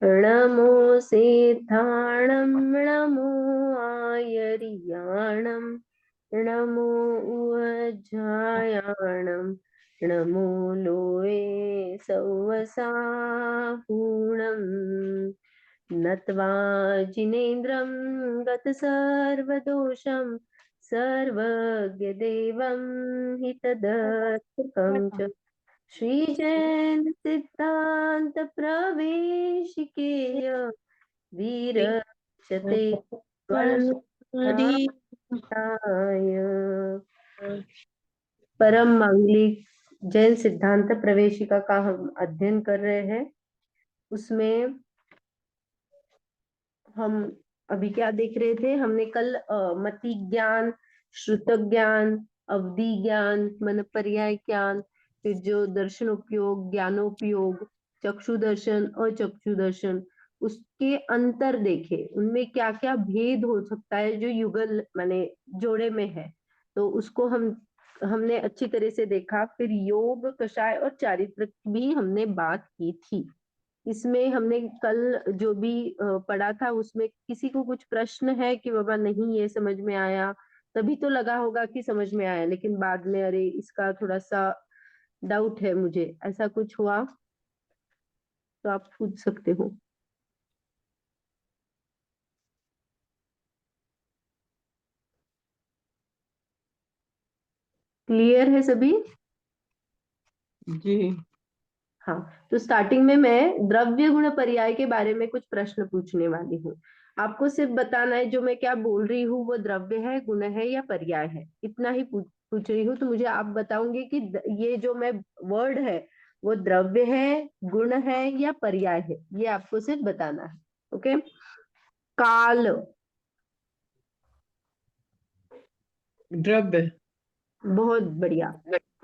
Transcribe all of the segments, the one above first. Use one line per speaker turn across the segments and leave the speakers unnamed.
नमो सिद्धाणं नमो आयर्याणं नमो उज्जायाणं नमो लोये सौवसाहूणं नत्वा जिनेन्द्रं गतसर्वदोषं सर्वज्ञदेवं हितदत्तकं च श्रीजैन सिद्धांत प्रवेशिकेय वीरक्षते वंशाय परम मांगलिक जैन सिद्धांत प्रवेशिका का हम अध्ययन कर रहे हैं। उसमें हम अभी क्या देख रहे थे? हमने कल मति ज्ञान, श्रुत ज्ञान, अवधि ज्ञान, मन पर्याय ज्ञान, फिर जो दर्शन उपयोग, ज्ञानोपयोग, चक्षु दर्शन और चक्षु दर्शन, उसके अंतर देखे। उनमें क्या क्या भेद हो सकता है जो युगल माने जोड़े में है, तो उसको हमने अच्छी तरह से देखा। फिर योग, कषाय और चारित्र की भी हमने बात की थी। इसमें हमने कल जो भी पढ़ा था, उसमें किसी को कुछ प्रश्न है कि बाबा नहीं ये समझ में आया? तभी तो लगा होगा कि समझ में आया, लेकिन बाद में अरे इसका थोड़ा सा डाउट है मुझे, ऐसा कुछ हुआ तो आप पूछ सकते हो। क्लियर है सभी?
जी
हाँ, तो स्टार्टिंग में मैं द्रव्य गुण पर्याय के बारे में कुछ प्रश्न पूछने वाली हूँ। आपको सिर्फ बताना है जो मैं क्या बोल रही हूँ वो द्रव्य है, गुण है या पर्याय है, इतना ही पूछ रही हूँ। तो मुझे आप बताओगे कि ये जो मैं वर्ड है वो द्रव्य है, गुण है या पर्याय है, ये आपको सिर्फ बताना है। ओके। काल,
द्रव्य।
बहुत बढ़िया।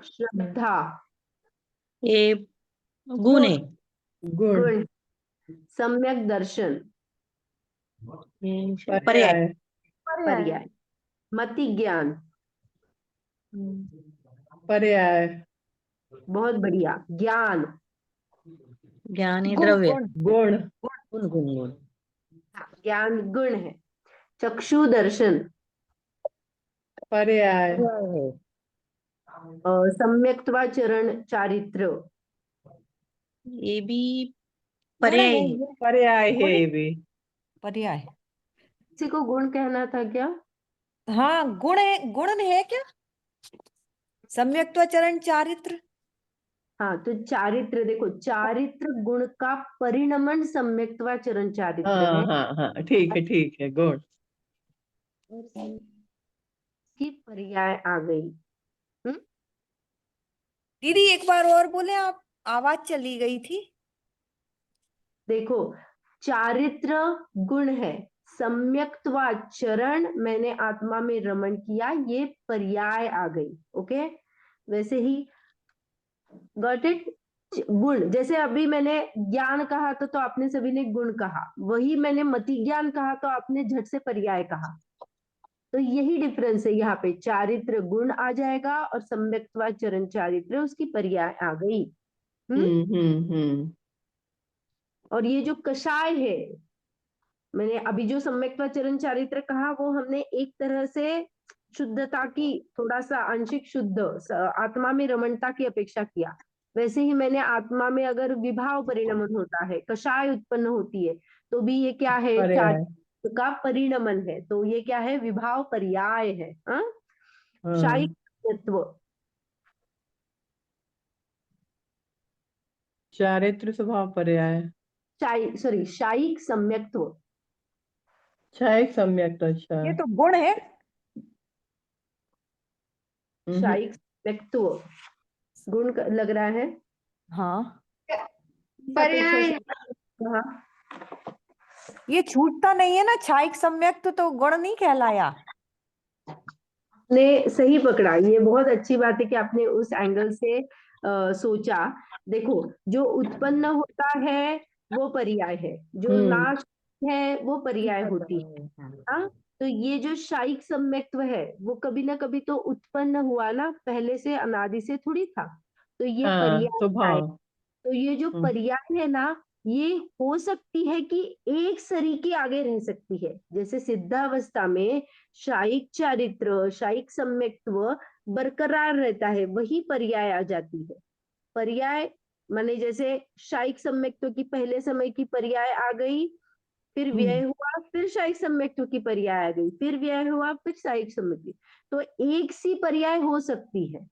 श्रद्धा,
ये गुण है।
गुण।
गुण। सम्यक दर्शन,
ये पर्याय।
पर्याय।
पर्याय। मति ज्ञान,
पर्याय।
बहुत बढ़िया। ज्ञान,
ज्ञान है द्रव्य।
गुण।
गुण गुण गुण।
ज्ञान गुण है। चक्षु दर्शन,
पर्याय।
सम्यक्त्वाचरण चारित्र,
ये भी पर्याय है।
पर्याय है ये भी।
पर्याय।
किसी को गुण कहना था क्या?
हाँ, गुण है, गुण है क्या? सम्यक्त्वाचरण चारित्र।
हाँ, तो चारित्र देखो, चारित्र गुण का परिणमन सम्यक्त्वाचरण चारित्र
हाँ
है।
हाँ हाँ, ठीक है, गुण।
की पर्याय आ गई।
दीदी एक बार और बोले आप, आवाज चली गई थी।
देखो, चारित्र गुण है, सम्यक्त्वाचरण मैंने आत्मा में रमण किया, ये पर्याय आ गई। ओके, वैसे ही गॉट इट। गुण, जैसे अभी मैंने ज्ञान कहा तो आपने सभी ने गुण कहा, वही मैंने मति ज्ञान कहा तो आपने झट से पर्याय कहा। तो यही डिफरेंस है यहाँ पे, चारित्र गुण आ जाएगा और सम्यक्त्वाचरण चारित्र उसकी पर्याय आ गई।
हम्म।
और ये जो कषाय है, मैंने अभी जो सम्यक्त्वाचरण चारित्र कहा वो हमने एक तरह से शुद्धता की, थोड़ा सा आंशिक शुद्ध आत्मा में रमणता की अपेक्षा किया। वैसे ही मैंने आत्मा में अगर विभाव परिणमन होता है, कषाय उत्पन्न होती है, तो भी ये क्या है?
पर्याय।
चारित्र का परिणमन है, तो ये क्या है? विभाव पर्याय है। शाही
हाँ,
तत्व,
चारित्र स्वभाव पर्याय।
शायिक सम्यक्त्व,
क्षयिक सम्यक। अच्छा।
ये तो गुण है।
हम्म।
शायिक सम्यक्त्व गुण लग रहा है।
हाँ,
इस अपेक्षा से कहा
ये छूटता नहीं है ना, क्षायिक सम्यक तो गुण नहीं कहलाया।
ने सही पकड़ा, ये बहुत अच्छी बात है कि आपने उस एंगल से सोचा। देखो, जो उत्पन्न होता है वो पर्याय है, जो नाश है वो पर्याय होती है। हाँ, तो ये जो शायिक सम्यक्त्व है वो कभी ना कभी तो उत्पन्न हुआ ना, पहले से अनादि से थोड़ी था, तो ये
हाँ,
पर्याय आए।
स्वभाव।
तो ये जो पर्याय है ना, ये हो सकती है कि एक सरी के आगे रह सकती है। जैसे सिद्धावस्था में शायिक चारित्र, शायिक सम्यक्त्व बरकरार रहता है, वही पर्याय आ जाती है। पर्याय माने जैसे शायिक सम्यक्त्व की पहले समय की पर्याय आ गई, फिर व्यय हुआ, फिर शायिक सम्यक्त्व की पर्याय आ गई, फिर व्यय हुआ, फिर शायिक सम्यक्त्व। तो एक सी पर्याय हो सकती है,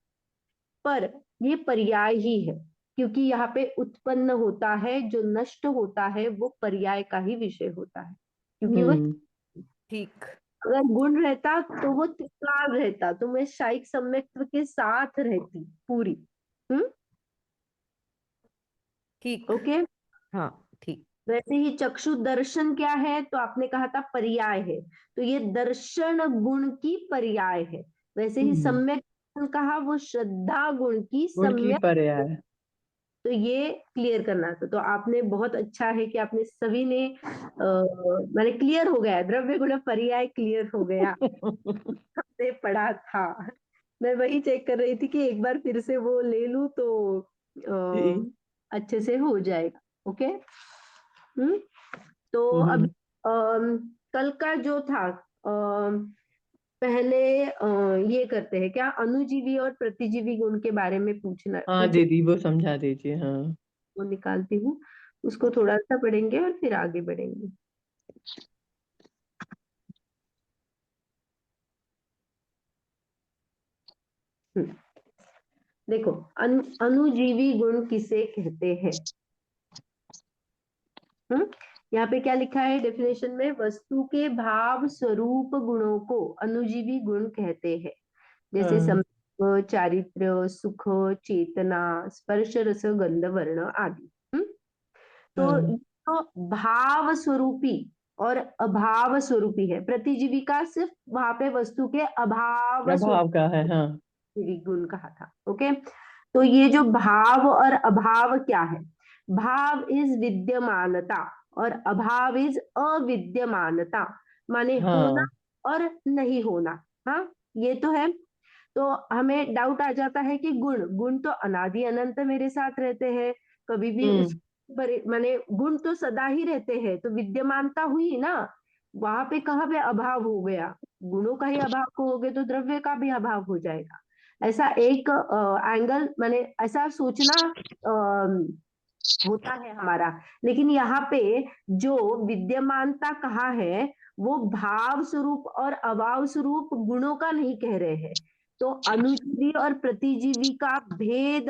पर ये पर्याय ही है, क्योंकि यहाँ पे उत्पन्न होता है, जो नष्ट होता है वो पर्याय का ही विषय होता है। क्योंकि वो
ठीक
अगर गुण रहता तो वो त्रिकाल रहता, तो मैं शायिक सम्यक्त्व के साथ रहती पूरी।
ठीक
ओके।
हाँ ठीक।
वैसे ही चक्षु दर्शन क्या है, तो आपने कहा था पर्याय है, तो ये दर्शन गुण की पर्याय है। वैसे ही सम्यक दर्शन कहा, वो श्रद्धा गुण की
गुण की
सम्यक।
पर्याय।
तो ये क्लियर करना था। तो आपने बहुत अच्छा है कि आपने सभी ने मैंने क्लियर हो गया, द्रव्य गुण पर्याय क्लियर हो गया। हमने पढ़ा था, मैं वही चेक कर रही थी कि एक बार फिर से वो ले लूं तो अच्छे से हो जाएगा। ओके। तो अभी कल का जो था, पहले ये करते हैं क्या, अणुजीवी और प्रतिजीवी गुण के बारे में पूछना
हाँ दीदी, वो समझा दीजिए। हाँ,
वो निकालती हूँ, उसको थोड़ा सा पढ़ेंगे और फिर आगे बढ़ेंगे। देखो, अणुजीवी गुण किसे कहते हैं? यहाँ पे क्या लिखा है डेफिनेशन में, वस्तु के भाव स्वरूप गुणों को अणुजीवी गुण कहते हैं। जैसे
हाँ,
संपर्क, चारित्र्य, सुख, चेतना, स्पर्श, रस, गंध, वर्ण आदि। तो
हाँ,
ये तो भाव स्वरूपी और अभाव स्वरूपी है। प्रतिजीवी का सिर्फ वहां पे वस्तु के अभाव
प्रभाव का है। हाँ,
स्वरूपी गुण कहा था। ओके। तो ये जो भाव और अभाव क्या है, भाव इज विद्यमानता और अभाव इज अविद्यमानता, माने होना
हाँ,
और नहीं होना। हाँ, ये तो है। तो हमें डाउट आ जाता है कि गुण गुण तो अनादि अनंत मेरे साथ रहते हैं, कभी भी उस माने गुण तो सदा ही रहते हैं, तो विद्यमानता हुई ना, वहां पे कहाँ पे अभाव हो गया? गुणों का ही अभाव हो गए तो द्रव्य का भी अभाव हो जाएगा। ऐसा एक एंगल माने ऐसा सोचना होता है हमारा। लेकिन यहाँ पे जो विद्यमानता कहा है, वो भाव स्वरूप और अभाव स्वरूप गुणों का नहीं कह रहे हैं। तो अणुजीवी और प्रतिजीवी का भेद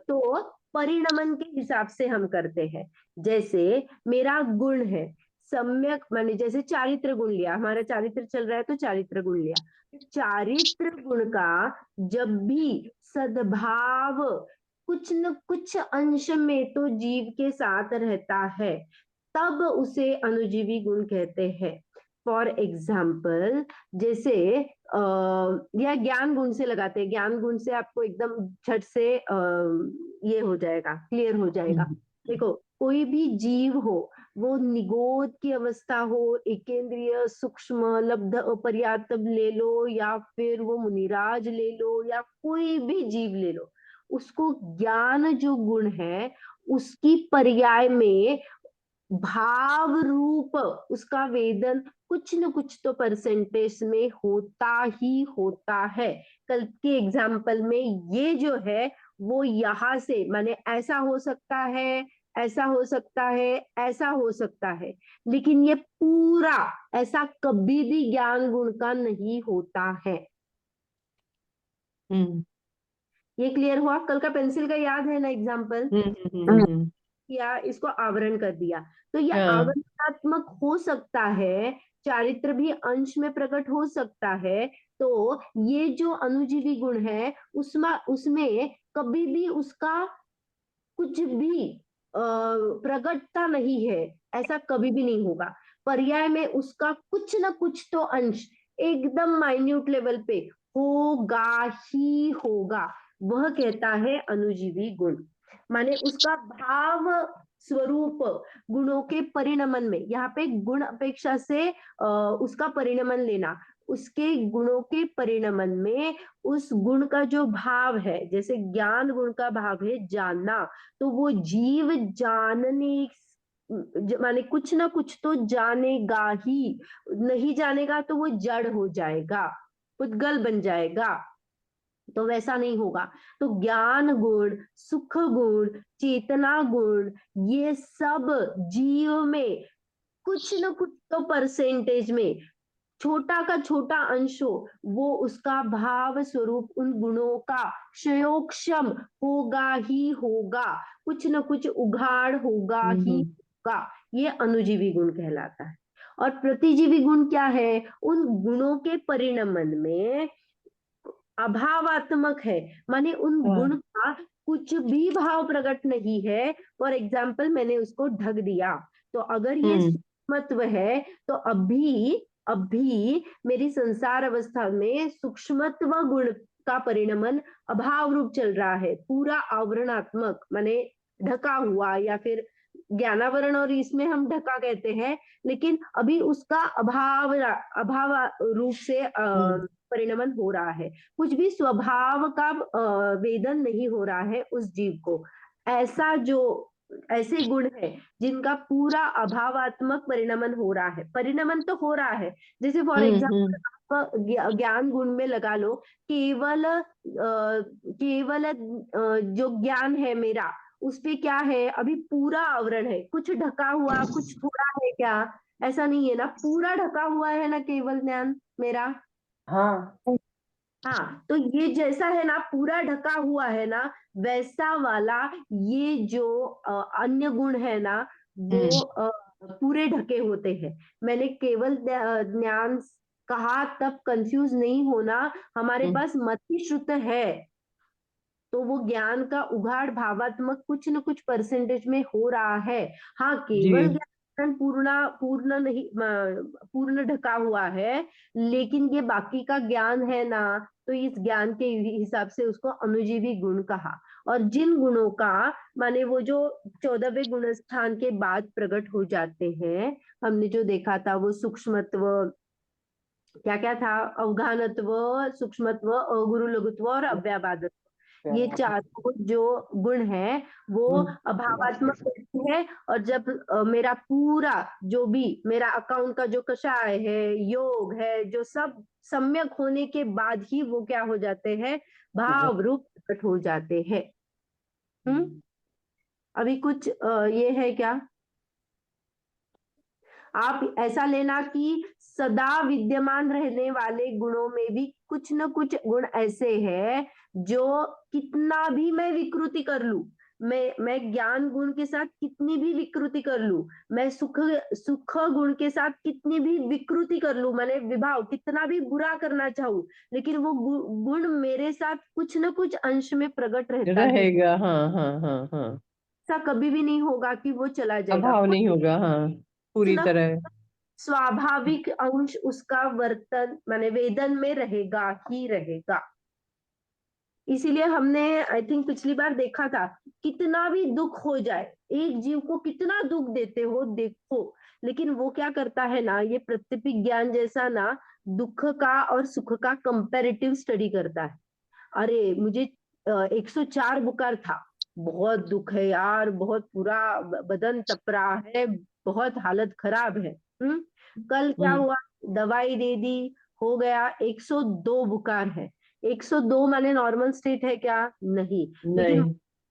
तो परिणमन के हिसाब से हम करते हैं। जैसे मेरा गुण है सम्यक, माने जैसे चारित्र गुण लिया, हमारा चारित्र चल रहा है तो चारित्र गुण लिया। चारित्र गुण का जब भी सद्भाव कुछ न कुछ अंश में तो जीव के साथ रहता है, तब उसे अणुजीवी गुण कहते हैं। फॉर एग्जाम्पल, जैसे यह ज्ञान गुण से लगाते हैं, ज्ञान गुण से आपको एकदम झट से ये हो जाएगा, क्लियर हो जाएगा। देखो, कोई भी जीव हो, वो निगोद की अवस्था हो, एकेंद्रिय, सूक्ष्म, लब्ध, अपर्याप्त ले लो, या फिर वो मुनिराज ले लो, या कोई भी जीव ले लो, उसको ज्ञान जो गुण है उसकी पर्याय में भाव रूप उसका वेदन कुछ न कुछ तो परसेंटेज में होता ही होता है। कल के एग्जाम्पल में ये जो है वो यहाँ से माने ऐसा हो सकता है, ऐसा हो सकता है, ऐसा हो सकता है, लेकिन ये पूरा ऐसा कभी भी ज्ञान गुण का नहीं होता है। ये क्लियर हुआ? कल का पेंसिल का याद है ना एग्जाम्पल? या इसको आवरण कर दिया, तो ये
हाँ,
आवरणात्मक हो सकता है, चारित्र भी अंश में प्रकट हो सकता है। तो ये जो अणुजीवी गुण है उसमें उसमें कभी भी उसका कुछ भी प्रकटता नहीं है, ऐसा कभी भी नहीं होगा। पर्याय में उसका कुछ ना कुछ तो अंश एकदम माइन्यूट लेवल पे होगा ही होगा, वह कहता है अणुजीवी गुण। माने उसका भाव स्वरूप गुणों के परिणमन में, यहाँ पे गुण अपेक्षा से उसका परिणमन लेना, उसके गुणों के परिणमन में उस गुण का जो भाव है, जैसे ज्ञान गुण का भाव है जानना, तो वो जीव जानने माने कुछ ना कुछ तो जानेगा ही, नहीं जानेगा तो वो जड़ हो जाएगा, पुद्गल बन जाएगा। तो वैसा नहीं होगा। तो ज्ञान गुण, सुख गुण, चेतना गुण, ये सब जीव में कुछ न कुछ तो परसेंटेज में छोटा का छोटा अंश हो, वो उसका भाव स्वरूप उन गुणों का क्षयोक्षम होगा ही होगा, कुछ न कुछ उघाड़ होगा ही
हम्म।
होगा। ये अनुजीवी गुण कहलाता है। और प्रतिजीवी गुण क्या है? उन गुणों के परिणमन में अभावात्मक है, माने उन
हाँ।
गुण का कुछ भी भाव प्रकट नहीं है। फॉर एग्जाम्पल, मैंने उसको ढक दिया, तो अगर ये सूक्ष्मत्व है तो अभी मेरी संसार अवस्था में सूक्ष्मत्व गुण का परिणमन अभाव रूप चल रहा है, पूरा आवरणात्मक माने ढका हुआ, या फिर ज्ञानावरण और इसमें हम ढका कहते हैं, लेकिन अभी उसका अभाव रूप से परिणमन हो रहा है। कुछ भी स्वभाव का वेदन नहीं हो रहा है उस जीव को। ऐसे गुण है जिनका पूरा अभावात्मक परिणमन हो रहा है, परिणमन तो हो रहा है। जैसे फॉर एग्जाम्पल ज्ञान गुण में लगा लो, केवल जो ज्ञान है मेरा, उस पे क्या है? अभी पूरा आवरण है, कुछ ढका हुआ, कुछ थोड़ा है क्या? ऐसा नहीं है ना, पूरा ढका हुआ है ना केवल ज्ञान मेरा।
हाँ
हाँ, तो ये जैसा है ना, पूरा ढका हुआ है ना, वैसा वाला ये जो अन्य गुण है ना, वो पूरे ढके होते हैं। मैंने केवल ज्ञान कहा तब कंफ्यूज नहीं होना, हमारे पास मति श्रुत है, तो वो ज्ञान का उघाड़ भावात्मक कुछ न कुछ परसेंटेज में हो रहा है। हाँ,
जी।
केवल ज्ञान पूर्ण नहीं, पूर्ण ढका हुआ है, लेकिन ये बाकी का ज्ञान है ना, तो इस ज्ञान के हिसाब से उसको अनुजीवी गुण कहा। और जिन गुणों का माने वो जो 14वें गुण स्थान के बाद प्रकट हो जाते हैं, हमने जो देखा था वो सूक्ष्मत्व, क्या क्या था? अवधानत्व, सूक्ष्मत्व, गुरु लघुत्व और अव्याबादत्व। ये चारों जो गुण है वो अभावात्मक होती है। और जब मेरा पूरा जो भी मेरा अकाउंट का जो कषाय है, योग है, जो सब सम्यक होने के बाद ही वो क्या हो जाते हैं? भाव रूप प्रकट हो जाते हैं। अभी कुछ ये है क्या? आप ऐसा लेना कि सदा विद्यमान रहने वाले गुणों में भी कुछ न कुछ गुण ऐसे हैं जो कितना भी मैं विकृति कर लूं, मैं ज्ञान गुण के साथ कितनी भी विकृति कर लूं, मैं सुख सुख गुण के साथ कितनी भी विकृति कर लूं, मैंने विभाव कितना भी बुरा करना चाहूं, लेकिन वो गुण मेरे साथ कुछ न कुछ अंश में प्रकट रहता ही,
रहेगा। हाँ हाँ हाँ हाँ।
ऐसा कभी भी नहीं होगा कि वो चला जाएगा।
अभाव
कुछ
नहीं होगा, हाँ, पूरी
न
तरह।
स्वाभाविक अंश उसका वर्तन माने वेदन में रहेगा ही रहेगा। इसीलिए हमने आई थिंक पिछली बार देखा था, कितना भी दुख हो जाए, एक जीव को कितना दुख देते हो देखो, लेकिन वो क्या करता है ना, ये प्रत्यपिक ज्ञान जैसा ना, दुख का और सुख का कंपैरेटिव स्टडी करता है। अरे मुझे 104 बुखार था, बहुत दुख है यार, बहुत पूरा बदन तप रहा है, बहुत हालत खराब है। कल क्या हुआ? दवाई दे दी, हो गया 102 बुखार है। 102 माने नॉर्मल स्टेट है क्या? नहीं, लेकिन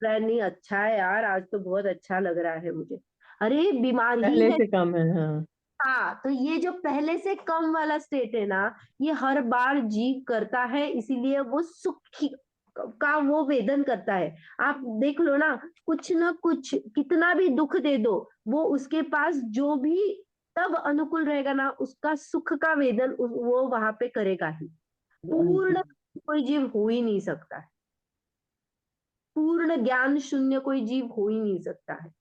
नहीं,
नहीं अच्छा है यार, आज तो बहुत अच्छा लग रहा है मुझे। अरे बीमार ही
पहले
है।
से कम है, हाँ।
हाँ, तो ये जो पहले से कम वाला स्टेट है ना, ये हर बार जीव करता है, इसीलिए वो सुखी का वो वेदन करता है। आप देख लो ना, कुछ ना कुछ कितना भी दुख दे दो, वो उसके पास जो भी तब अनुकूल रहेगा ना, उसका सुख का वेदन वो वहां पे करेगा ही। पूर्ण कोई जीव हो ही नहीं सकता है, पूर्ण ज्ञान शून्य कोई जीव हो ही नहीं सकता है।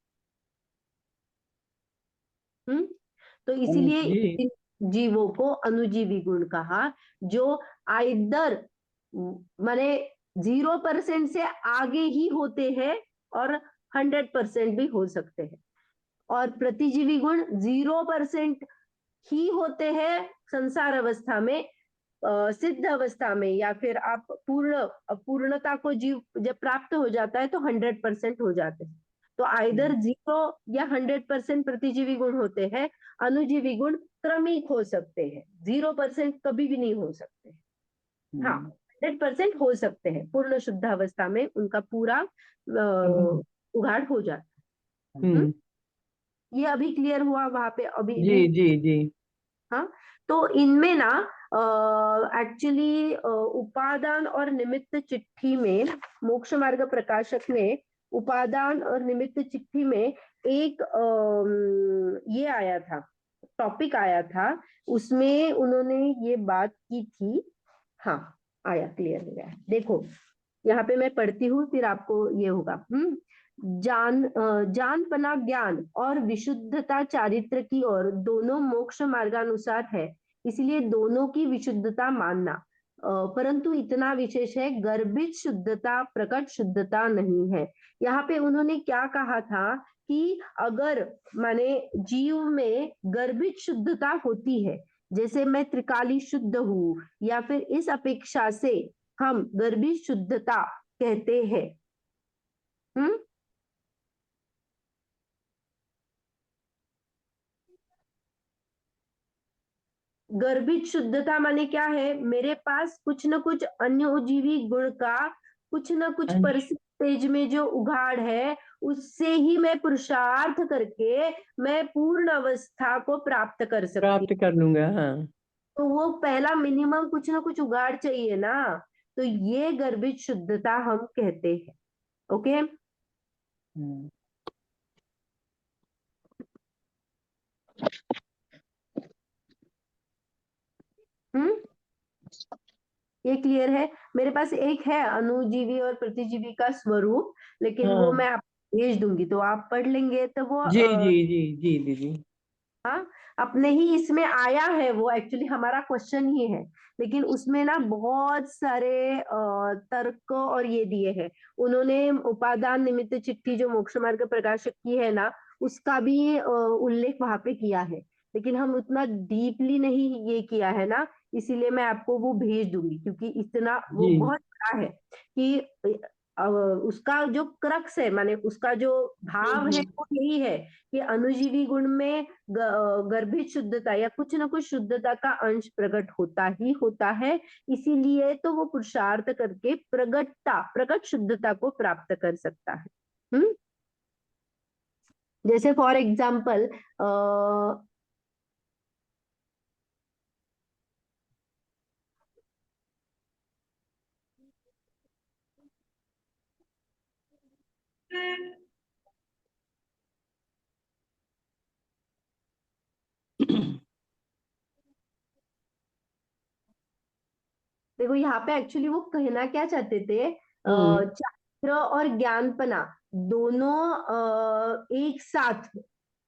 हम्म तो इसीलिए
जी।
इन जीवों को अनुजीवी गुण कहा, जो आइदर माने 0% से आगे ही होते हैं और 100% भी हो सकते हैं। और प्रतिजीवी गुण 0% ही होते हैं संसार अवस्था में, सिद्ध अवस्था में या फिर आप पूर्णता को जीव जब प्राप्त हो जाता है तो 100% हो जाते हैं। तो आइदर 0 या 100% प्रतिजीवी गुण होते हैं। अणुजीवी गुण क्रमिक हो सकते हैं, 0% कभी भी नहीं हो सकते। हाँ, 100% हो सकते हैं, पूर्ण शुद्ध अवस्था में उनका पूरा उघाड़ हो जाता है। ये अभी क्लियर हुआ वहां पे? अभी
जी जी जी।
हाँ, तो इनमें ना एक्चुअली उपादान और निमित्त चिट्ठी में मोक्ष मार्ग प्रकाशक ने उपादान और निमित्त चिट्ठी में एक ये आया था, टॉपिक आया था, उसमें उन्होंने ये बात की थी। हाँ, आया, क्लियर हो गया। देखो यहाँ पे मैं पढ़ती हूँ, फिर आपको ये होगा। जानपना ज्ञान और विशुद्धता चारित्र की ओर दोनों मोक्ष मार्गानुसार है, इसलिए दोनों की विशुद्धता मानना। परंतु इतना विशेष है, गर्भित शुद्धता प्रकट शुद्धता नहीं है। यहाँ पे उन्होंने क्या कहा था कि अगर माने जीव में गर्भित शुद्धता होती है, जैसे मैं त्रिकाली शुद्ध हूँ, या फिर इस अपेक्षा से हम गर्भित शुद्धता कहते हैं। गर्भित शुद्धता माने क्या है? मेरे पास कुछ न कुछ अन्योजीवी गुण का कुछ न कुछ परसेंटेज में जो उघाड़ है, उससे ही मैं पुरुषार्थ करके मैं पूर्ण अवस्था को प्राप्त कर सकती
कर लूंगा। हाँ,
तो वो पहला मिनिमम कुछ ना कुछ उघाड़ चाहिए ना, तो ये गर्भित शुद्धता हम कहते हैं। ओके, ये क्लियर है? मेरे पास एक है अणुजीवी और प्रतिजीवी का स्वरूप, लेकिन वो मैं आपको भेज दूंगी, तो आप पढ़ लेंगे। तो वो
जी जी जी जी दीदी।
हाँ, अपने ही इसमें आया है, वो एक्चुअली हमारा क्वेश्चन ही है, लेकिन उसमें ना बहुत सारे तर्क और ये दिए हैं उन्होंने। उपादान निमित्त चिट्ठी जो मोक्ष मार्ग प्रकाशक की है ना, उसका भी उल्लेख वहां पे किया है, लेकिन हम उतना डीपली नहीं ये किया है ना, इसीलिए मैं आपको वो भेज दूंगी, क्योंकि इतना वो बहुत बड़ा है कि उसका जो क्रक्स है, माने उसका जो भाव है, वो यही है कि अणुजीवी गुण में गर्भित शुद्धता या कुछ न कुछ शुद्धता का अंश प्रकट होता ही होता है, इसीलिए तो वो पुरुषार्थ करके प्रकट शुद्धता को प्राप्त कर सकता है। जैसे फॉर एग्जाम्पल देखो यहाँ पे एक्चुअली वो कहना क्या चाहते थे, चारित्र और ज्ञानपना दोनों एक साथ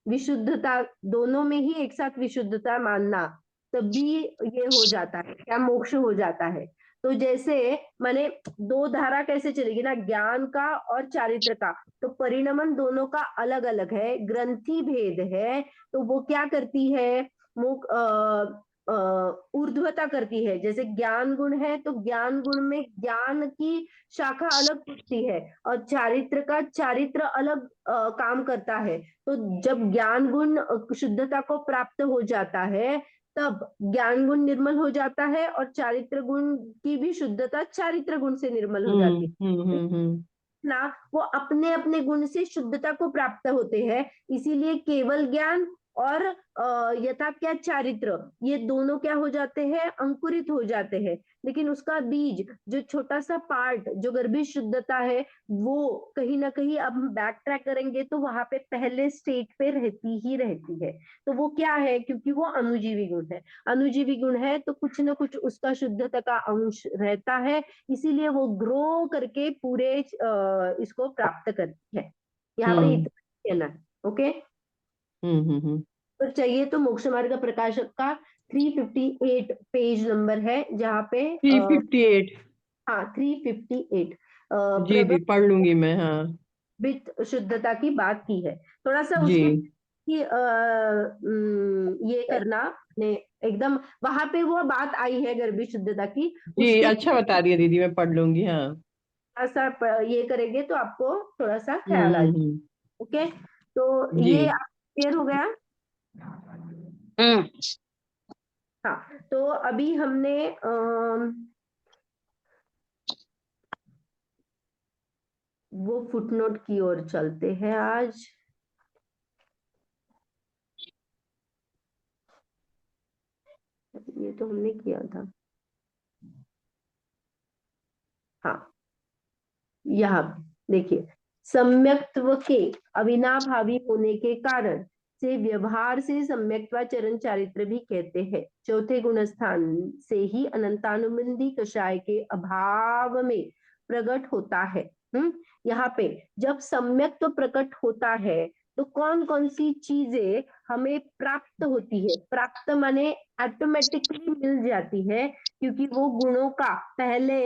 विशुद्धता, दोनों में ही एक साथ विशुद्धता मानना, तभी ये हो जाता है, क्या मोक्ष हो जाता है। तो जैसे माने दो धारा कैसे चलेगी ना, ज्ञान का और चारित्र का, तो परिणमन दोनों का अलग अलग है, ग्रंथि भेद है, तो वो क्या करती है, ऊर्ध्वता करती है। जैसे ज्ञान गुण है तो ज्ञान गुण में ज्ञान की शाखा अलग होती है, और चारित्र का चारित्र अलग काम करता है। तो जब ज्ञान गुण शुद्धता को प्राप्त हो जाता है, तब ज्ञान गुण निर्मल हो जाता है, और चारित्र गुण की भी शुद्धता चारित्र गुण से निर्मल हो जाती है ना। वो अपने अपने गुण से शुद्धता को प्राप्त होते हैं, इसीलिए केवल ज्ञान और यथाख्यात चारित्र, ये दोनों क्या हो जाते हैं, अंकुरित हो जाते हैं। लेकिन उसका बीज, जो छोटा सा पार्ट जो गर्भित शुद्धता है, वो कहीं ना कहीं अब हम बैक ट्रैक करेंगे तो वहां पे पहले स्टेट पे रहती ही रहती है। तो वो क्या है, क्योंकि वो अणुजीवी गुण है, अणुजीवी गुण है तो कुछ ना कुछ उसका शुद्धता का अंश रहता है, इसीलिए वो ग्रो करके पूरे इसको प्राप्त करती है। यहाँ पे इतना कहना है। ओके, तो चाहिए तो मोक्ष मार्ग प्रकाशक का 358 पेज नंबर है, जहाँ पे
358।
हाँ 358
जी जी, पढ़ लूंगी मैं। हाँ
वित्त शुद्धता की बात की है। थोड़ा सा
जी।
उसके कि ये करना ने एकदम वहां पे वो बात आई है गर्भी शुद्धता की,
जी,
उसके
अच्छा बता रही है दीदी, मैं पढ़ लूंगी। हाँ।
थोड़ा सा ये करेंगे तो आपको थोड़ा सा ख्याल आ
हम्म,
जाए। ओके, तो
जी।
ये क्लियर हो गया। हाँ, तो अभी हमने वो फुटनोट की ओर चलते हैं आज। ये तो हमने किया था। हाँ, यहाँ देखिए, सम्यक्त्व के अविनाभावी होने के कारण से व्यवहार से सम्यक्त्वा चरण चारित्र भी कहते हैं। चौथे गुणस्थान से ही अनंतानुबंधी कषाय के अभाव में प्रकट होता है। यहाँ पे जब सम्यक्त्व प्रकट होता है तो कौन कौन सी चीजें हमें प्राप्त होती है? प्राप्त माने ऑटोमेटिकली मिल जाती है, क्योंकि वो गुणों का पहले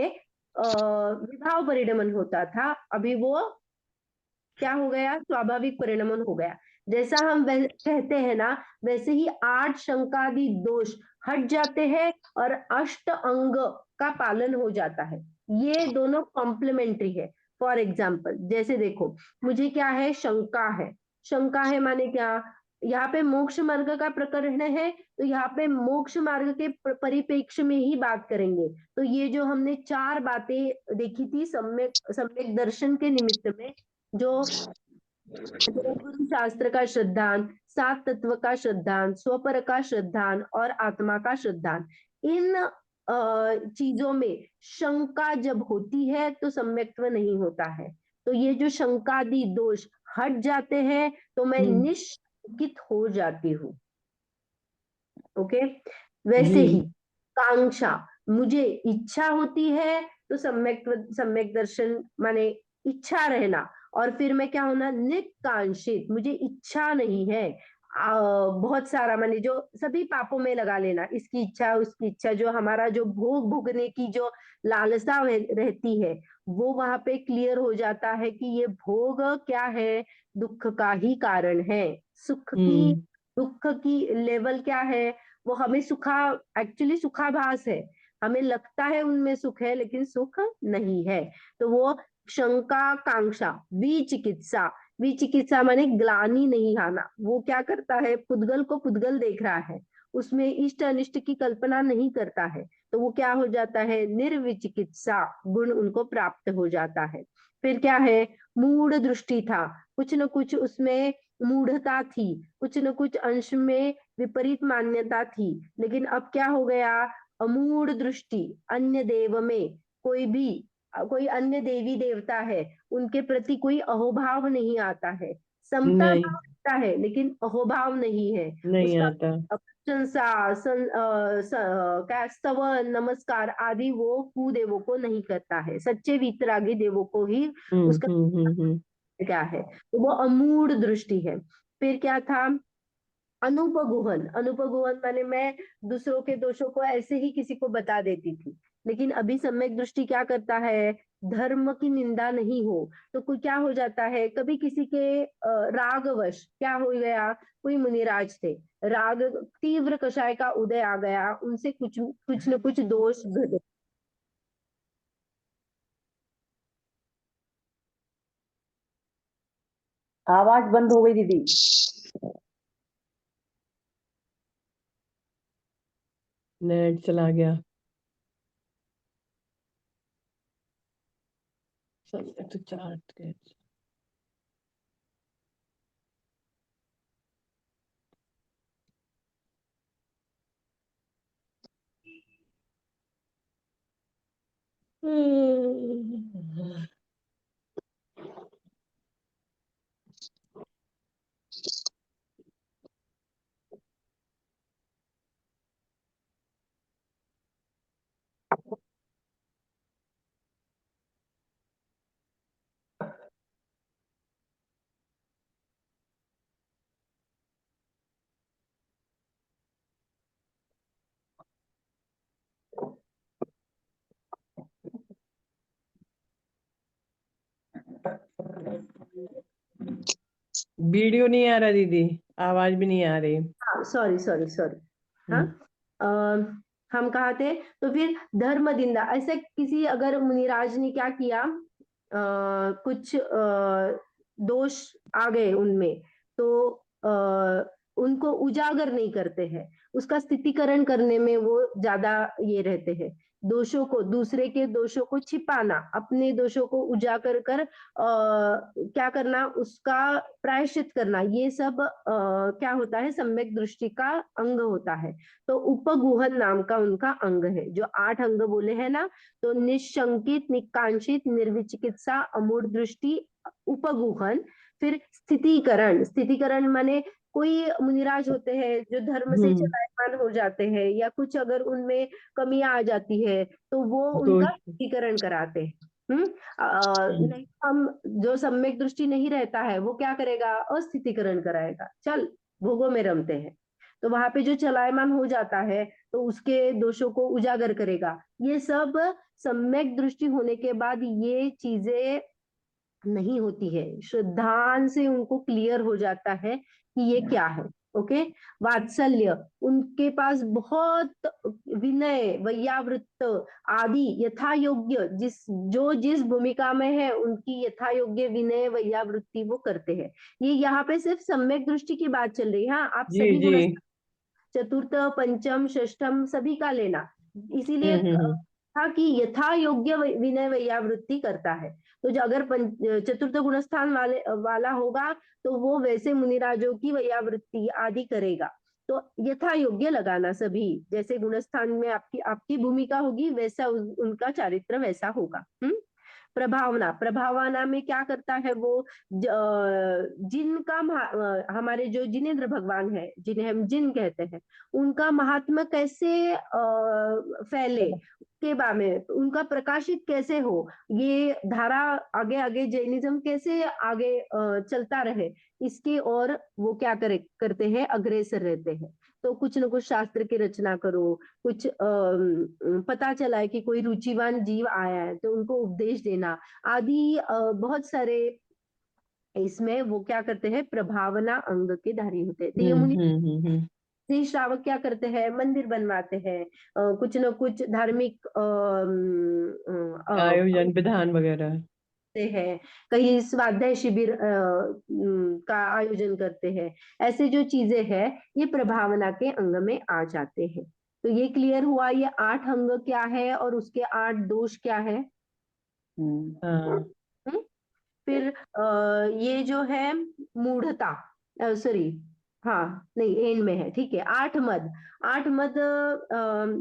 विभाव परिणमन होता था, अभी वो क्या हो गया? स्वाभाविक परिणमन हो गया। जैसा हम कहते हैं ना, वैसे ही 8 शंकादि दोष हट जाते हैं और अष्ट अंग का पालन हो जाता है। ये दोनों कॉम्प्लीमेंट्री है। फॉर एग्जाम्पल, जैसे देखो, मुझे क्या है? शंका है। शंका है माने क्या? यहाँ पे मोक्ष मार्ग का प्रकरण है, तो यहाँ पे मोक्ष मार्ग के परिप्रेक्ष्य में ही बात करेंगे। तो ये जो हमने 4 बातें देखी थी सम्यक सम्यक दर्शन के निमित्त में, जो गुरु शास्त्र का श्रद्धान, 7 तत्व का श्रद्धान, स्वपर का श्रद्धान और आत्मा का श्रद्धान, इन चीजों में शंका जब होती है तो सम्यक्त्व नहीं होता है। तो ये जो शंकादि दोष हट जाते हैं तो मैं निश्चित हो जाती हूँ। ओके, वैसे
जी।
ही कांक्षा, मुझे इच्छा होती है तो सम्यक दर्शन माने इच्छा रहना, और फिर मैं क्या होना? निकांक्षित, मुझे इच्छा नहीं है बहुत सारा, माने जो सभी पापों में लगा लेना, इसकी इच्छा उसकी इच्छा, जो हमारा जो भोग भोगने की जो लालसा रहती है, वो वहां पे क्लियर हो जाता है कि ये भोग क्या है? दुख का ही कारण है। सुख की,
हम्म।
दुख की लेवल क्या है? वो हमें सुखा, एक्चुअली सुखाभास है, हमें लगता है उनमें सुख है लेकिन सुख नहीं है। तो वो शंका कांक्षा, विचिकित्सा, विचिकित्सा माने ग्लानि नहीं आना। वो क्या करता है? पुद्गल को पुद्गल देख रहा है, उसमें इष्ट अनिष्ट की कल्पना नहीं करता है, तो वो क्या हो जाता है? निर्विचिकित्सा गुण उनको प्राप्त हो जाता है। फिर क्या है? मूढ़ दृष्टि था, कुछ न कुछ उसमें मूढ़ता थी, कुछ न कुछ अंश में विपरीत मान्यता थी, लेकिन अब क्या हो गया? अमूढ़ दृष्टि, अन्य देव में कोई अन्य देवी देवता है, उनके प्रति कोई अहोभाव नहीं आता है। समता
नहीं,
भाव आता है लेकिन अहोभाव नहीं है।
नहीं
उसका
आता।
प्रशंसा, क्या स्तवन नमस्कार आदि वो कुदेवों को नहीं करता है, सच्चे वीतरागी देवों को ही उसका क्या है। तो वो अमूढ़ दृष्टि है। फिर क्या था? अनुपगुहन, अनुपगुहन माने मैं दूसरों के दोषों को ऐसे ही किसी को बता देती थी, लेकिन अभी सम्यक दृष्टि क्या करता है? धर्म की निंदा नहीं हो तो कोई क्या हो जाता है? कभी किसी के रागवश क्या हो गया? कोई मुनिराज थे, राग, तीव्र कषाय का उदय आ गया, उनसे कुछ कुछ न कुछ दोष घटे।
आवाज बंद हो गई दीदी।
नेट चला गया। तो चार्ट के वीडियो नहीं आ रहा दीदी। आवाज भी नहीं आ रही।
हाँ, सॉरी सॉरी सॉरी। हाँ, हम कहाँ थे? तो फिर धर्म निंदा, ऐसे किसी अगर मुनिराज ने क्या किया, कुछ दोष आ गए उनमें, तो उनको उजागर नहीं करते हैं, उसका स्थितिकरण करने में वो ज्यादा ये रहते हैं। दोषों को, दूसरे के दोषों को छिपाना, अपने दोषों को उजागर कर क्या करना, उसका प्रायश्चित करना, ये सब क्या होता है, सम्यक दृष्टि का अंग होता है। तो उपगुहन नाम का उनका अंग है, जो 8 अंग बोले हैं ना, तो निशंकित, निकांक्षित, निर्विचिकित्सा, अमूढ़ दृष्टि, उपगुहन। फिर स्थितिकरण, स्थितिकरण माने कोई मुनिराज होते हैं जो धर्म से
हम्म।
चलायमान हो जाते हैं, या कुछ अगर उनमें कमियां आ जाती है तो वो उनका
दोष।
स्थितिकरण कराते हैं। हम्म।
हम्म।
नहीं, हम जो सम्यक दृष्टि नहीं रहता है वो क्या करेगा, अस्थितिकरण कराएगा, चल भोगों में रमते हैं। तो वहां पे जो चलायमान हो जाता है तो उसके दोषों को उजागर करेगा। ये सब सम्यक दृष्टि होने के बाद ये चीजें नहीं होती है, श्रद्धान से उनको क्लियर हो जाता है कि ये क्या है। ओके। वात्सल्य, उनके पास बहुत विनय, वैयावृत्त आदि यथा योग्य, जिस भूमिका में है उनकी यथा योग्य विनय वैयावृत्ति वो करते हैं। ये यहाँ पे सिर्फ सम्यक दृष्टि की बात चल रही है। हाँ, आप
जी
सभी
जी।
गुण, चतुर्थ, पंचम, षष्ठम सभी का लेना, इसीलिए
हम्म।
था कि यथा योग्य विनय वैयावृत्ति करता है। तो जो अगर चतुर्थ गुणस्थान वाला होगा तो वो वैसे मुनिराजों की वैयावृत्ति आदि करेगा। तो यथा योग्य लगाना, सभी जैसे गुणस्थान में आपकी आपकी भूमिका होगी वैसा उनका चारित्र वैसा होगा। प्रभावना, प्रभावना में क्या करता है वो, जिनका हमारे जो जिनेंद्र भगवान है, जिन्हें हम जिन कहते हैं, उनका महात्मा कैसे फैले, के बारे में उनका प्रकाशित कैसे हो, ये धारा आगे आगे जैनिज्म कैसे आगे चलता रहे, इसके और वो क्या करते हैं, अग्रसर रहते हैं। तो कुछ न कुछ शास्त्र की रचना करो, कुछ पता चला है कि कोई रुचिवान जीव आया है तो उनको उपदेश देना आदि, बहुत सारे इसमें वो क्या करते हैं, प्रभावना अंग के धारी होते हैं। तो ये मुनि
हम्म।
श्रावक क्या करते हैं, मंदिर बनवाते हैं, कुछ न कुछ धार्मिक
आयोजन विधान वगैरह।
करते हैं, कहीं स्वाध्याय शिविर का आयोजन करते हैं। ऐसे जो चीजें हैं ये प्रभावना के अंग में आ जाते हैं। तो ये क्लियर हुआ, ये 8 अंग क्या है और उसके 8 दोष क्या है।
हाँ।
हम्म? फिर ये जो है मूढ़ता, सॉरी, हाँ नहीं, एंड में है, ठीक है। 8 मद, 8 मद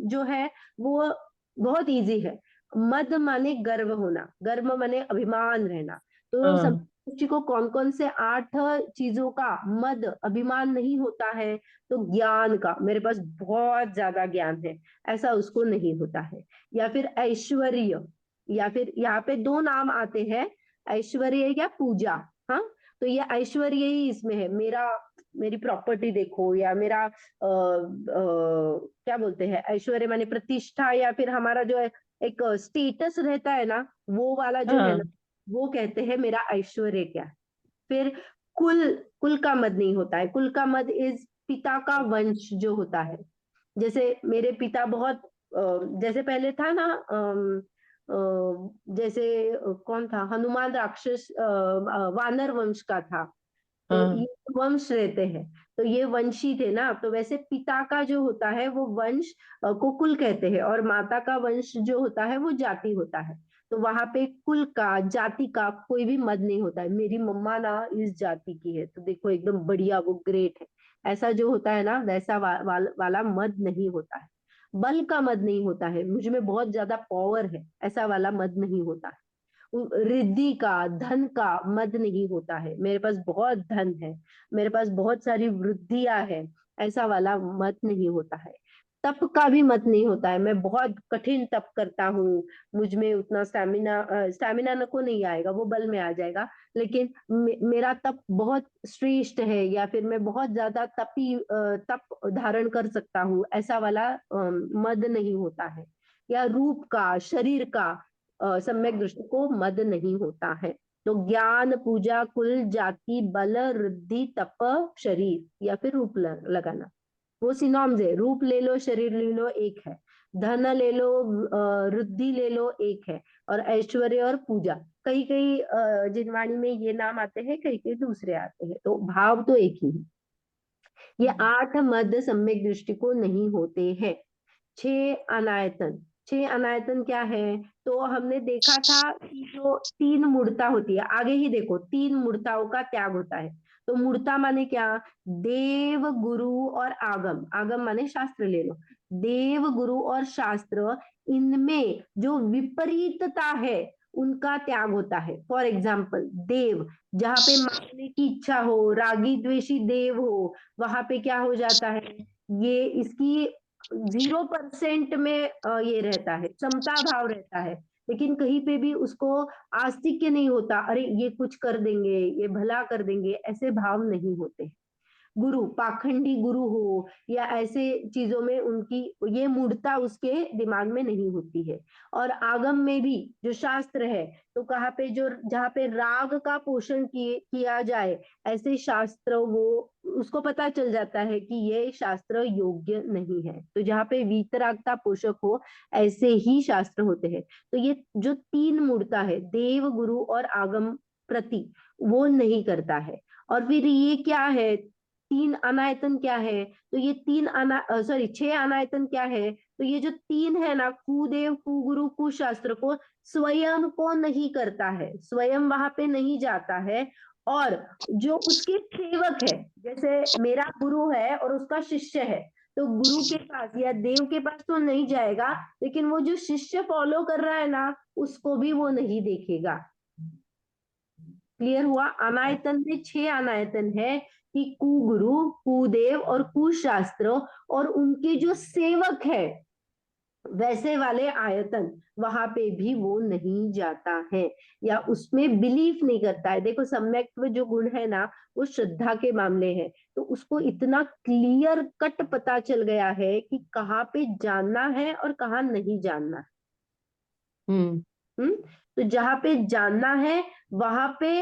जो है वो बहुत इजी है। मद माने गर्व होना, गर्व माने अभिमान रहना। तो
हाँ।
संतुष्टि को कौन कौन से 8 चीजों का मद अभिमान नहीं होता है, तो ज्ञान का, मेरे पास बहुत ज्यादा ज्ञान है, ऐसा उसको नहीं होता है। या फिर ऐश्वर्य, या फिर यहाँ पे 2 नाम आते हैं, ऐश्वर्य या पूजा। हाँ, तो ये ऐश्वर्य ही इसमें है, मेरी प्रॉपर्टी देखो, या मेरा क्या बोलते हैं, ऐश्वर्य माने प्रतिष्ठा, या फिर हमारा जो है एक स्टेटस रहता है ना, वो वाला जो है ना,
हाँ।
वो कहते हैं मेरा ऐश्वर्य क्या है। फिर कुल, कुल का मद नहीं होता है। कुल का मद इज पिता का वंश जो होता है। जैसे मेरे पिता बहुत जैसे पहले था ना, जैसे कौन था, हनुमान राक्षस वानर वंश का था, तो
हाँ।
ये वंश रहते हैं, तो ये वंशी थे ना। तो वैसे पिता का जो होता है वो वंश को कुल कहते हैं, और माता का वंश जो होता है वो जाति होता है। तो वहां पे कुल का, जाति का कोई भी मद नहीं होता है। मेरी मम्मा ना इस जाति की है तो देखो एकदम बढ़िया, वो ग्रेट है, ऐसा जो होता है ना वैसा वाला मद नहीं होता है। बल का मद नहीं होता है, मुझ में बहुत ज्यादा पावर है, ऐसा वाला मद नहीं होता है। रिद्धि का, धन का मद नहीं होता है, मेरे पास बहुत धन है, मेरे पास बहुत सारी वृद्धियां है, ऐसा वाला मत नहीं होता है। तप का भी मत नहीं होता है, मैं बहुत कठिन तप करता हूँ, मुझ में उतना स्टैमिना को नहीं आएगा, वो बल में आ जाएगा, लेकिन मेरा तप बहुत श्रेष्ठ है, या फिर मैं बहुत ज्यादा तप धारण कर सकता हूँ, ऐसा वाला मद नहीं होता है। या रूप का, शरीर का सम्यक दृष्टि को मद नहीं होता है। तो ज्ञान, पूजा, कुल, जाति, बल, रिद्धि, तप, शरीर या फिर रूप लगाना, वो सिनोनिम्स है। रूप ले लो, शरीर ले लो, एक है। धन ले लो, रिद्धि ले लो, एक है। और ऐश्वर्य और पूजा, कई कई जिनवाणी में ये नाम आते हैं, कई कई दूसरे आते हैं, तो भाव तो एक ही है। ये 8 मद सम्यक दृष्टि को नहीं होते हैं। 6 अनायतन, 6 अनायतन क्या है? तो हमने देखा था कि जो 3 मूर्ता होती है, आगे ही देखो 3 मूर्ताओं का त्याग होता है। तो मूर्ता माने क्या? देव, गुरु और आगम। आगम माने शास्त्र ले लो। देव, गुरु और शास्त्र, इनमें जो विपरीतता है उनका त्याग होता है। फॉर एग्जाम्पल, देव, जहां पे मारने की इच्छा हो, रागी द्वेषी देव हो, वहां पे क्या हो जाता है? ये इसकी 0% में ये रहता है, समता भाव रहता है। लेकिन कहीं पे भी उसको आस्तिक्य नहीं होता, अरे ये कुछ कर देंगे, ये भला कर देंगे, ऐसे भाव नहीं होते। गुरु, पाखंडी गुरु हो या ऐसे चीजों में उनकी ये मूर्ता उसके दिमाग में नहीं होती है। और आगम में भी जो शास्त्र है, तो कहाँ पे जो जहाँ पे राग का पोषण किया जाए, ऐसे शास्त्र वो उसको पता चल जाता है कि ये शास्त्र योग्य नहीं है। तो जहाँ पे वीतरागता पोषक हो, ऐसे ही शास्त्र होते हैं। तो ये जो 3 मूर्ता है, देव, गुरु और आगम प्रति, वो नहीं करता है। और फिर ये क्या है? 3 अनायतन क्या है? तो ये 6 अनायतन क्या है? तो ये जो 3 है ना, कुदेव, कुगुरु, कुशास्त्र को स्वयं को नहीं करता है, स्वयं वहां पे नहीं जाता है। और जो उसके सेवक है, जैसे मेरा गुरु है और उसका शिष्य है, तो गुरु के पास या देव के पास तो नहीं जाएगा, लेकिन वो जो शिष्य फॉलो कर रहा है ना, उसको भी वो नहीं देखेगा। क्लियर हुआ? अनायतन में 6 अनायतन है कि कुगुरु, कुदेव और कुशास्त्र, और उनके जो सेवक है वैसे वाले आयतन, वहां पे भी वो नहीं जाता है या उसमें बिलीफ नहीं करता है। देखो, सम्यक्त्व जो गुण है ना, वो श्रद्धा के मामले है। तो उसको इतना क्लियर कट पता चल गया है कि कहाँ पे जानना है और कहाँ नहीं जानना है।
हम्म
तो जहां पे जानना है वहां पे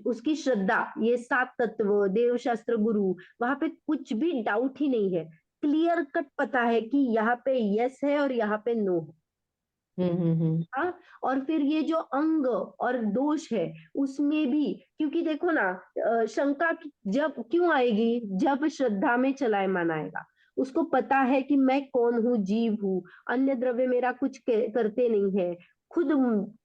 उसकी श्रद्धा, ये 7 तत्व, देव, शास्त्र, गुरु, वहां पे कुछ भी डाउट ही नहीं है। क्लियर कट पता है कि यहाँ पे यस है और यहाँ पे नो है। हाँ। और फिर ये जो अंग और दोष है, उसमें भी, क्योंकि देखो ना, शंका जब क्यों आएगी? जब श्रद्धा में चलायमान आएगा। उसको पता है कि मैं कौन हूँ, जीव हूँ, अन्य द्रव्य मेरा कुछ करते नहीं है, खुद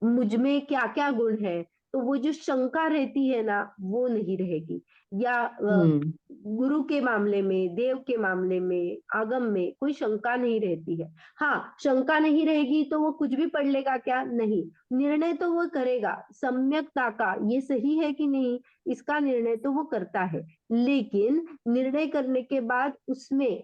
मुझ में क्या क्या गुण है। तो वो जो शंका रहती है ना, वो नहीं रहेगी। या
हम्म
गुरु के मामले में, देव के मामले में, आगम में कोई शंका नहीं रहती है। हाँ, शंका नहीं रहेगी तो वो कुछ भी पढ़ लेगा क्या? नहीं। निर्णय तो वो करेगा सम्यकता का, ये सही है कि नहीं, इसका निर्णय तो वो करता है। लेकिन निर्णय करने के बाद उसमें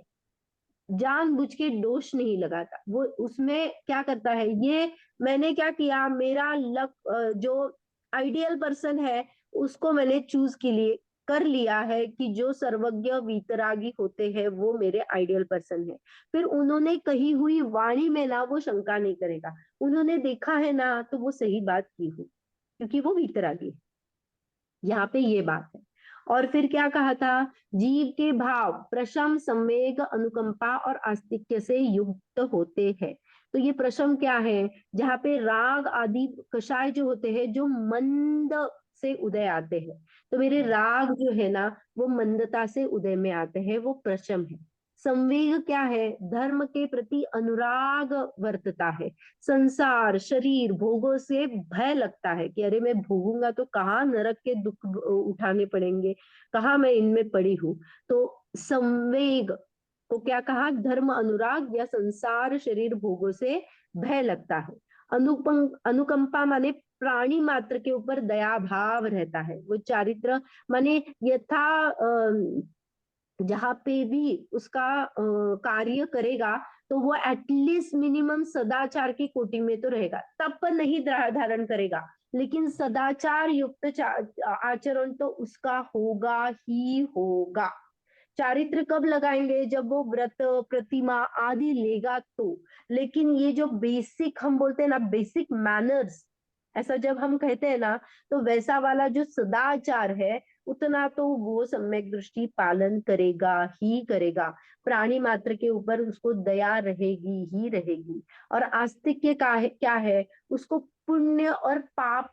जानबूझ के दोष नहीं लगाता। वो उसमें क्या करता है, ये मैंने क्या किया, मेरा लक जो आइडियल पर्सन है उसको मैंने चूज के लिए कर लिया है कि जो सर्वज्ञ वीतरागी होते हैं वो मेरे आइडियल पर्सन है। फिर उन्होंने कही हुई वाणी में ना वो शंका नहीं करेगा, उन्होंने देखा है ना तो वो सही बात की हो, क्योंकि वो वीतरागी है। यहाँ पे ये बात है। और फिर क्या कहा था? जीव के भाव प्रशम, संवेग, अनुकंपा और आस्तिक्य से युक्त होते हैं। तो ये प्रशम क्या है? जहाँ पे राग आदि कषाय जो होते हैं, जो मंद से उदय आते हैं। तो मेरे राग जो है ना, वो मंदता से उदय में आते हैं, वो प्रशम है। संवेग क्या है? धर्म के प्रति अनुराग वर्तता है। संसार, शरीर, भोगों से भय लगता है कि अरे मैं भोगूंगा तो कहाँ नरक के दुख उठाने पड़ेंगे, कहाँ मैं इनमें पड़ी हूँ। तो संवेग को क्या कहा? धर्म अनुराग या संसार, शरीर, भोगों से भय लगता है। अनुकंपा माने प्राणी मात्र के ऊपर दया भाव रहता है। वो चारित्र माने यथा जहाँ पे भी उसका कार्य करेगा, तो वो एटलीस्ट मिनिमम सदाचार की कोटि में तो रहेगा। तप नहीं धारण करेगा, लेकिन सदाचार युक्त आचरण तो उसका होगा ही होगा। चारित्र कब लगाएंगे? जब वो व्रत, प्रतिमा आदि लेगा तो। लेकिन ये जो बेसिक हम बोलते हैं ना, बेसिक मैनर्स, ऐसा जब हम कहते हैं ना, तो वैसा वाला जो सदाचार है उतना तो वो सम्यक दृष्टि पालन करेगा ही करेगा। प्राणी मात्र के ऊपर उसको दया रहेगी ही रहेगी। और आस्तिक्य क्या है, उसको पुण्य और पाप,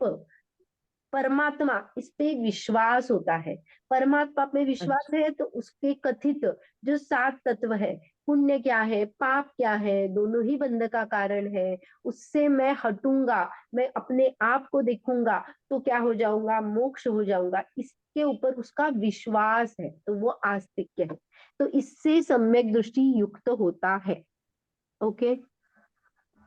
परमात्मा, इस पे विश्वास होता है। परमात्मा पे विश्वास
अच्छा
है तो उसके कथित जो 7 तत्व है, पुण्य क्या है, पाप क्या है, दोनों ही बंध का कारण है, उससे मैं हटूंगा, मैं अपने आप को देखूंगा तो क्या हो जाऊंगा, मोक्ष हो जाऊंगा, इसके ऊपर उसका विश्वास है, तो वो आस्तिक्य है। तो इससे सम्यक दृष्टि युक्त होता है। ओके।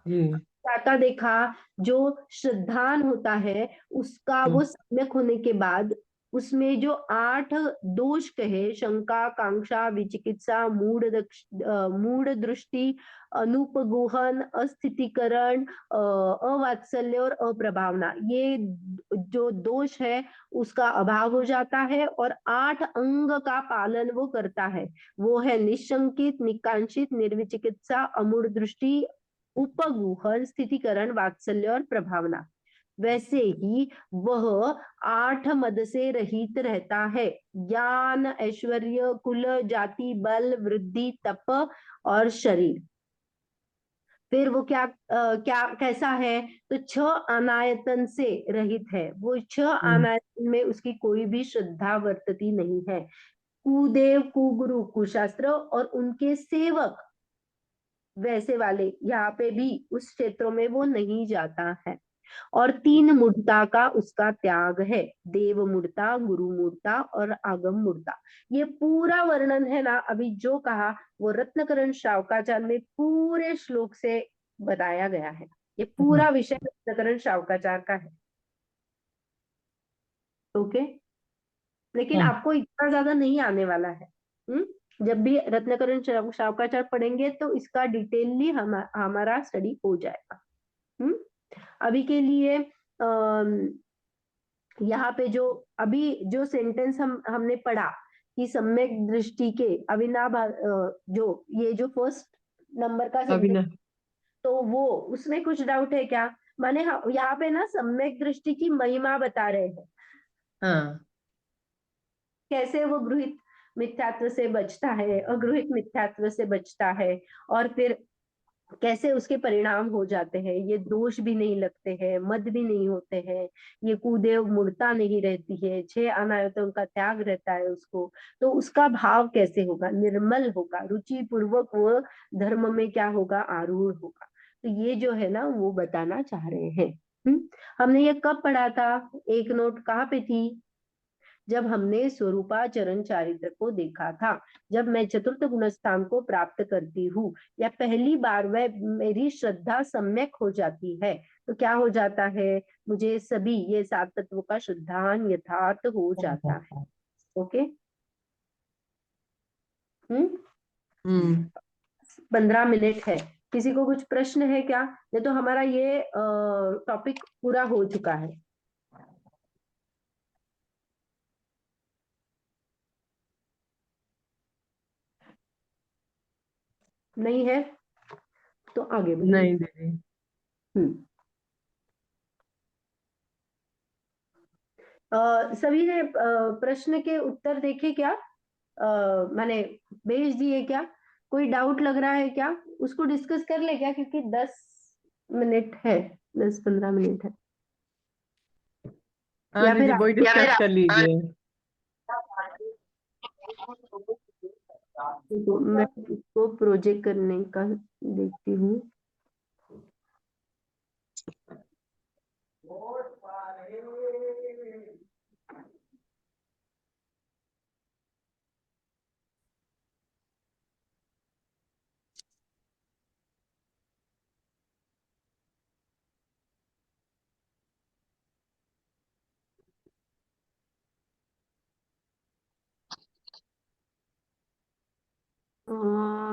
जी।
का देखा, जो श्रद्धान होता है उसका वो
हम्म
सम्यक होने के बाद उसमें जो 8 दोष कहे, शंका, कांक्षा, विचिकित्सा, मूढ़ दृष्टि, अनुपगुहन, अस्थितिकरण, अवात्सल्य और अप्रभावना, ये जो दोष है उसका अभाव हो जाता है और 8 अंग का पालन वो करता है। वो है निशंकित, निकांक्षित, निर्विचिकित्सा, अमूढ़ दृष्टि, उपगुहन, स्थितिकरण, वात्सल्य और प्रभावना। वैसे ही वह 8 मद से रहित रहता है, ज्ञान, ऐश्वर्य, कुल, जाति, बल, वृद्धि, तप और शरीर। फिर वो क्या कैसा है, तो 6 अनायतन से रहित है, वो 6 अनायतन में उसकी कोई भी श्रद्धा वर्तती नहीं है। कुदेव, कुगुरु, कुशास्त्र और उनके सेवक, वैसे वाले यहाँ पे भी उस क्षेत्रों में वो नहीं जाता है। और 3 मूर्ता का उसका त्याग है, देव मूर्ता, गुरु मूर्ता और आगम मूर्ता। ये पूरा वर्णन है ना, अभी जो कहा वो रत्नकरण शावकाचार्य में पूरे श्लोक से बताया गया है। ये पूरा विषय रत्नकरण शावकाचार्य का है। ओके। लेकिन
हाँ
आपको इतना ज्यादा नहीं आने वाला है। जब भी रत्नकरण शावकाचार्य पढ़ेंगे तो इसका डिटेलली हमारा स्टडी हो जाएगा। अभी के लिए यहाँ पे जो अभी जो सेंटेंस हमने पढ़ा कि सम्यक दृष्टि के जो ये जो फर्स्ट नंबर का
अभी
सेंटेंस,
ना।
तो वो उसमें कुछ डाउट है क्या? माने यहाँ पे ना सम्यक दृष्टि की महिमा बता रहे हैं,
हाँ
कैसे वो गृहित मिथ्यात्व से बचता है, अगृहित मिथ्यात्व से बचता है, और फिर कैसे उसके परिणाम हो जाते हैं। ये दोष भी नहीं लगते हैं, मद भी नहीं होते हैं, ये कुदेव मूर्ता नहीं रहती है, 6 अनायतों का त्याग रहता है उसको, तो उसका भाव कैसे होगा, निर्मल होगा, रुचि पूर्वक वो धर्म में क्या होगा, आरूढ़ होगा। तो ये जो है ना वो बताना चाह रहे हैं। हमने ये कब पढ़ा था? एक नोट कहाँ पे थी? जब हमने स्वरूपाचरण चारित्र को देखा था। जब मैं चतुर्थ गुणस्थान को प्राप्त करती हूँ या पहली बार वह मेरी श्रद्धा सम्यक हो जाती है, तो क्या हो जाता है, मुझे सभी ये 7 तत्वों का शुद्धान यथार्थ हो जाता है। ओके। हम्म।
हम्म
15 मिनट है, किसी को कुछ प्रश्न है क्या? नहीं तो हमारा ये टॉपिक पूरा हो चुका है। नहीं है तो आगे बढ़िए।
नहीं दीदी।
हम्म। सभी ने प्रश्न के उत्तर देखे क्या? मैंने भेज दिए क्या? कोई डाउट लग रहा है क्या? उसको डिस्कस कर ले क्या, क्योंकि 10 मिनट है, 10-15 मिनट है।
हाँ
या फिर
दीदी वही डिस्कस कर लीजिए।
तो मैं इसको प्रोजेक्ट करने का देखती हूँ।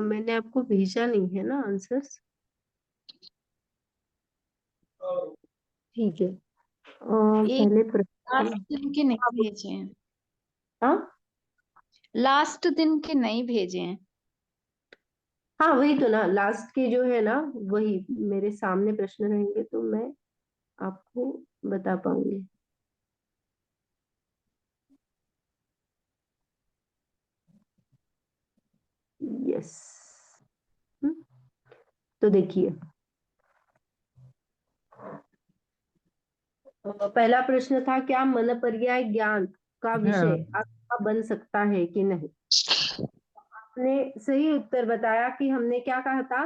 मैंने आपको भेजा नहीं है ना आंसर्स? ठीक है।
एक
पहले
लास्ट
प्रश्न।
दिन के नहीं भेजे हैं।
हाँ
लास्ट दिन के नहीं भेजे हैं।
हाँ, वही तो ना, लास्ट के जो है ना, वही मेरे सामने प्रश्न रहेंगे तो मैं आपको बता पाऊंगी। यस। तो देखिए, पहला प्रश्न था, क्या मन पर्याय ज्ञान का विषय आत्मा बन सकता है कि नहीं। आपने सही उत्तर बताया कि हमने क्या कहा था,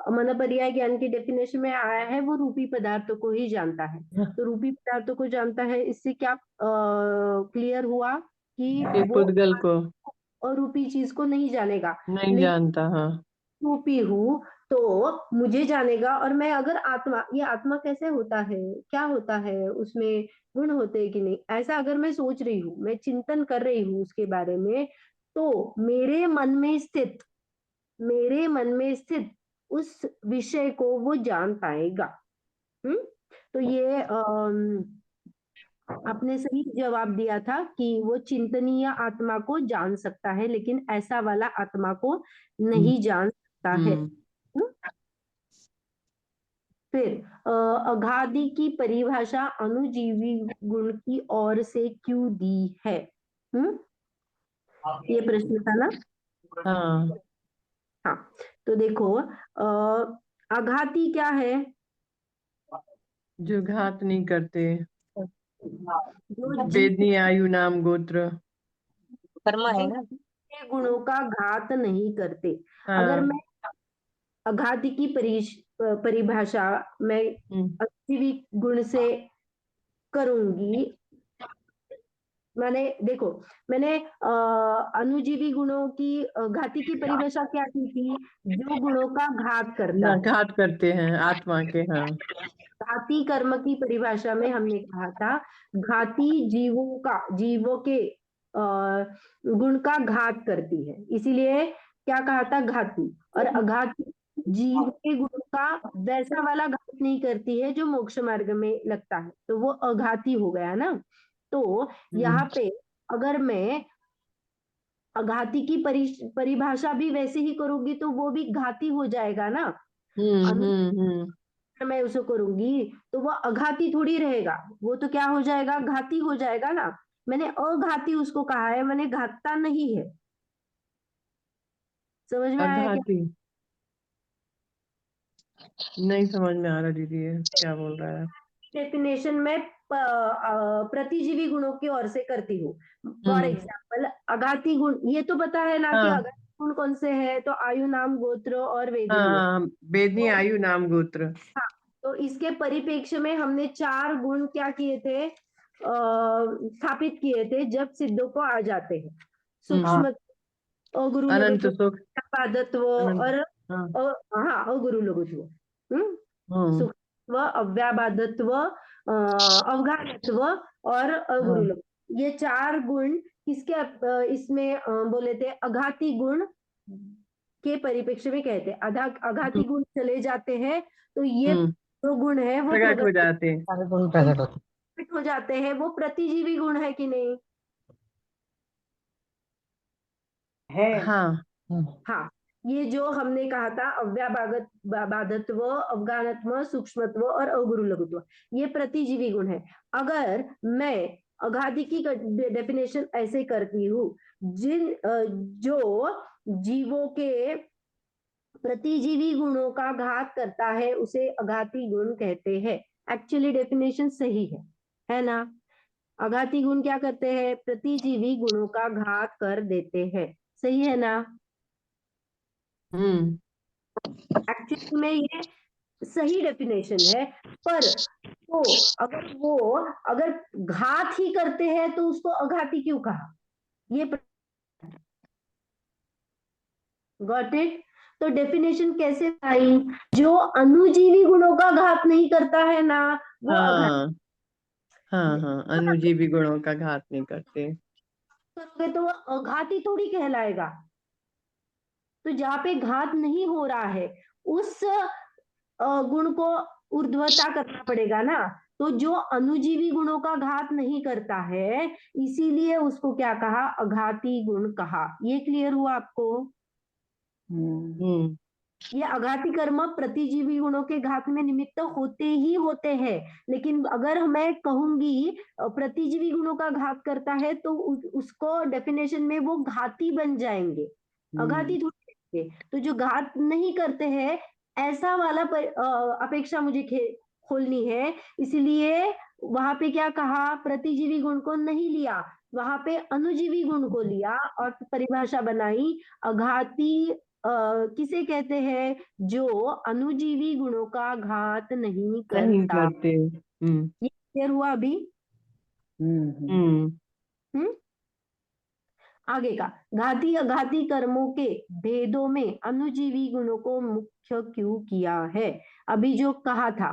मन पर्याय ज्ञान की डेफिनेशन में आया है वो रूपी पदार्थों को ही जानता है। तो रूपी पदार्थों को जानता है, इससे क्या क्लियर हुआ कि वो
पुद्गल को
अरूपी चीज को नहीं जानेगा,
नहीं जानता। हाँ,
रूपी हूँ तो मुझे जानेगा। और मैं अगर आत्मा, ये आत्मा कैसे होता है, क्या होता है, उसमें गुण होते हैं कि नहीं, ऐसा अगर मैं सोच रही हूँ, मैं चिंतन कर रही हूँ उसके बारे में, तो मेरे मन में स्थित उस विषय को वो जान पाएगा। तो ये आपने सही जवाब दिया था कि वो चिंतनीय आत्मा को जान सकता है, लेकिन ऐसा वाला आत्मा को नहीं जान सकता है। फिर अगाधि की परिभाषा अनुजीवी गुण की ओर से क्यों दी है। ये प्रश्न था ना।
हाँ,
हाँ, तो देखो, आघाती क्या है,
जो घात नहीं करते,
जो
वेदनी आयु नाम गोत्र।
कर्म है ना।
के गुणों का घात नहीं करते। अगर
हाँ,
मैं अघाती की परिभाषा मैं अजीवी गुण से करूंगी, देखो, मैंने अनुजीवी गुणों की घाती की परिभाषा क्या की थी, जो गुणों का घात करता
ना
है।
घात करते हैं आत्मा के। हाँ,
घाती कर्म की परिभाषा में हमने कहा था, घाती जीवों के गुण का घात करती है, इसीलिए क्या कहा था, घाती। और अघाती जीव के गुण का वैसा वाला घात नहीं करती है जो मोक्ष मार्ग में लगता है, तो वो अघाती हो गया ना। तो यहाँ पे अगर मैं अघाती की परिभाषा भी वैसे ही करूंगी तो वो भी घाती हो जाएगा ना। मैं उसे करूंगी तो वो अघाती थोड़ी रहेगा, वो तो क्या हो जाएगा, घाती हो जाएगा ना। मैंने अघाती उसको कहा है, मैंने घातता नहीं है। समझ में आया क्या।
अघाती नहीं समझ में आ रहा दीदी, ये क्या बोल रहा है।
डेफिनेशन में प्रतिजीवी गुणों की ओर से करती हूँ। फॉर एग्जाम्पल, अघाती गुण, ये तो पता है ना कि
हाँ,
अघाती गुण कौन से है, तो आयु नाम गोत्र और वेदनीय।
हाँ, वेदनी आयु नाम गोत्र।
हाँ, तो इसके परिप्रेक्ष्य में हमने 4 गुण क्या किए थे, स्थापित किए थे, जब सिद्धों को आ जाते हैं, सूक्ष्म, अगुरु
अनंत
लघुत्व,
सुख।
पादत्व
अनंत।
और
हाँ,
हाँ, अगुरु लघुत्व, सूक्ष्म, अव्याबाधत्व, अवघातत्व और अगुरु
हाँ,
लघुत्व, ये 4 गुण किसके इसमें बोले थे, अघाती गुण के परिप्रेक्ष्य में कहते हैं। अघाती गुण चले जाते हैं तो ये जो गुण है वो
प्रकट हो जाते हैं।
प्रकट हो जाते हैं, वो प्रतिजीवी गुण है कि नहीं है।
हाँ,
हाँ, ये जो हमने कहा था, बाधत्व, अवगानत्व, सूक्ष्मत्व और अगुरु लघुत्व, ये प्रतिजीवी गुण है। अगर मैं अघाती की डेफिनेशन ऐसे करती हूँ, जो जीवों के प्रतिजीवी गुणों का घात करता है उसे अघाती गुण कहते हैं। एक्चुअली डेफिनेशन सही है ना। अघाती गुण क्या करते हैं, प्रतिजीवी गुणों का घात कर देते हैं, सही है ना। एक्चुअली में ये सही डेफिनेशन है, पर तो अगर घात ही करते हैं तो उसको अघाती क्यों कहा, ये गॉट इट। तो डेफिनेशन कैसे आई, जो अनुजीवी गुणों का घात नहीं करता है ना, वो अघाती।
हाँ, हाँ, हाँ, अनुजीवी गुणों का घात नहीं करते।
करोगे तो वो अघाती थोड़ी कहलाएगा। तो जहाँ पे घात नहीं हो रहा है उस गुण को ऊर्ध्वता करना पड़ेगा ना। तो जो अनुजीवी गुणों का घात नहीं करता है, इसीलिए उसको क्या कहा, अघाती गुण कहा। ये क्लियर हुआ आपको।
हम्म
ये अघाती कर्म प्रतिजीवी गुणों के घात में निमित्त होते ही होते हैं, लेकिन अगर मैं कहूंगी प्रतिजीवी गुणों का घात करता है तो उसको डेफिनेशन में वो घाती बन जाएंगे, अघाती थोड़ी रहेंगे। तो जो घात नहीं करते हैं ऐसा वाला अपेक्षा मुझे खोलनी है, इसलिए वहां पे क्या कहा, प्रतिजीवी गुण को नहीं लिया, वहां पे अनुजीवी गुण को लिया और परिभाषा बनाई। अघाती किसे कहते हैं, जो अनुजीवी गुणों का घात नहीं
नहीं
करता।
करते।
ये क्लियर हुआ अभी?
हम्म
आगे का, घाती अघाती कर्मों के भेदों में अनुजीवी गुणों को मुख्य क्यों किया है, अभी जो कहा था।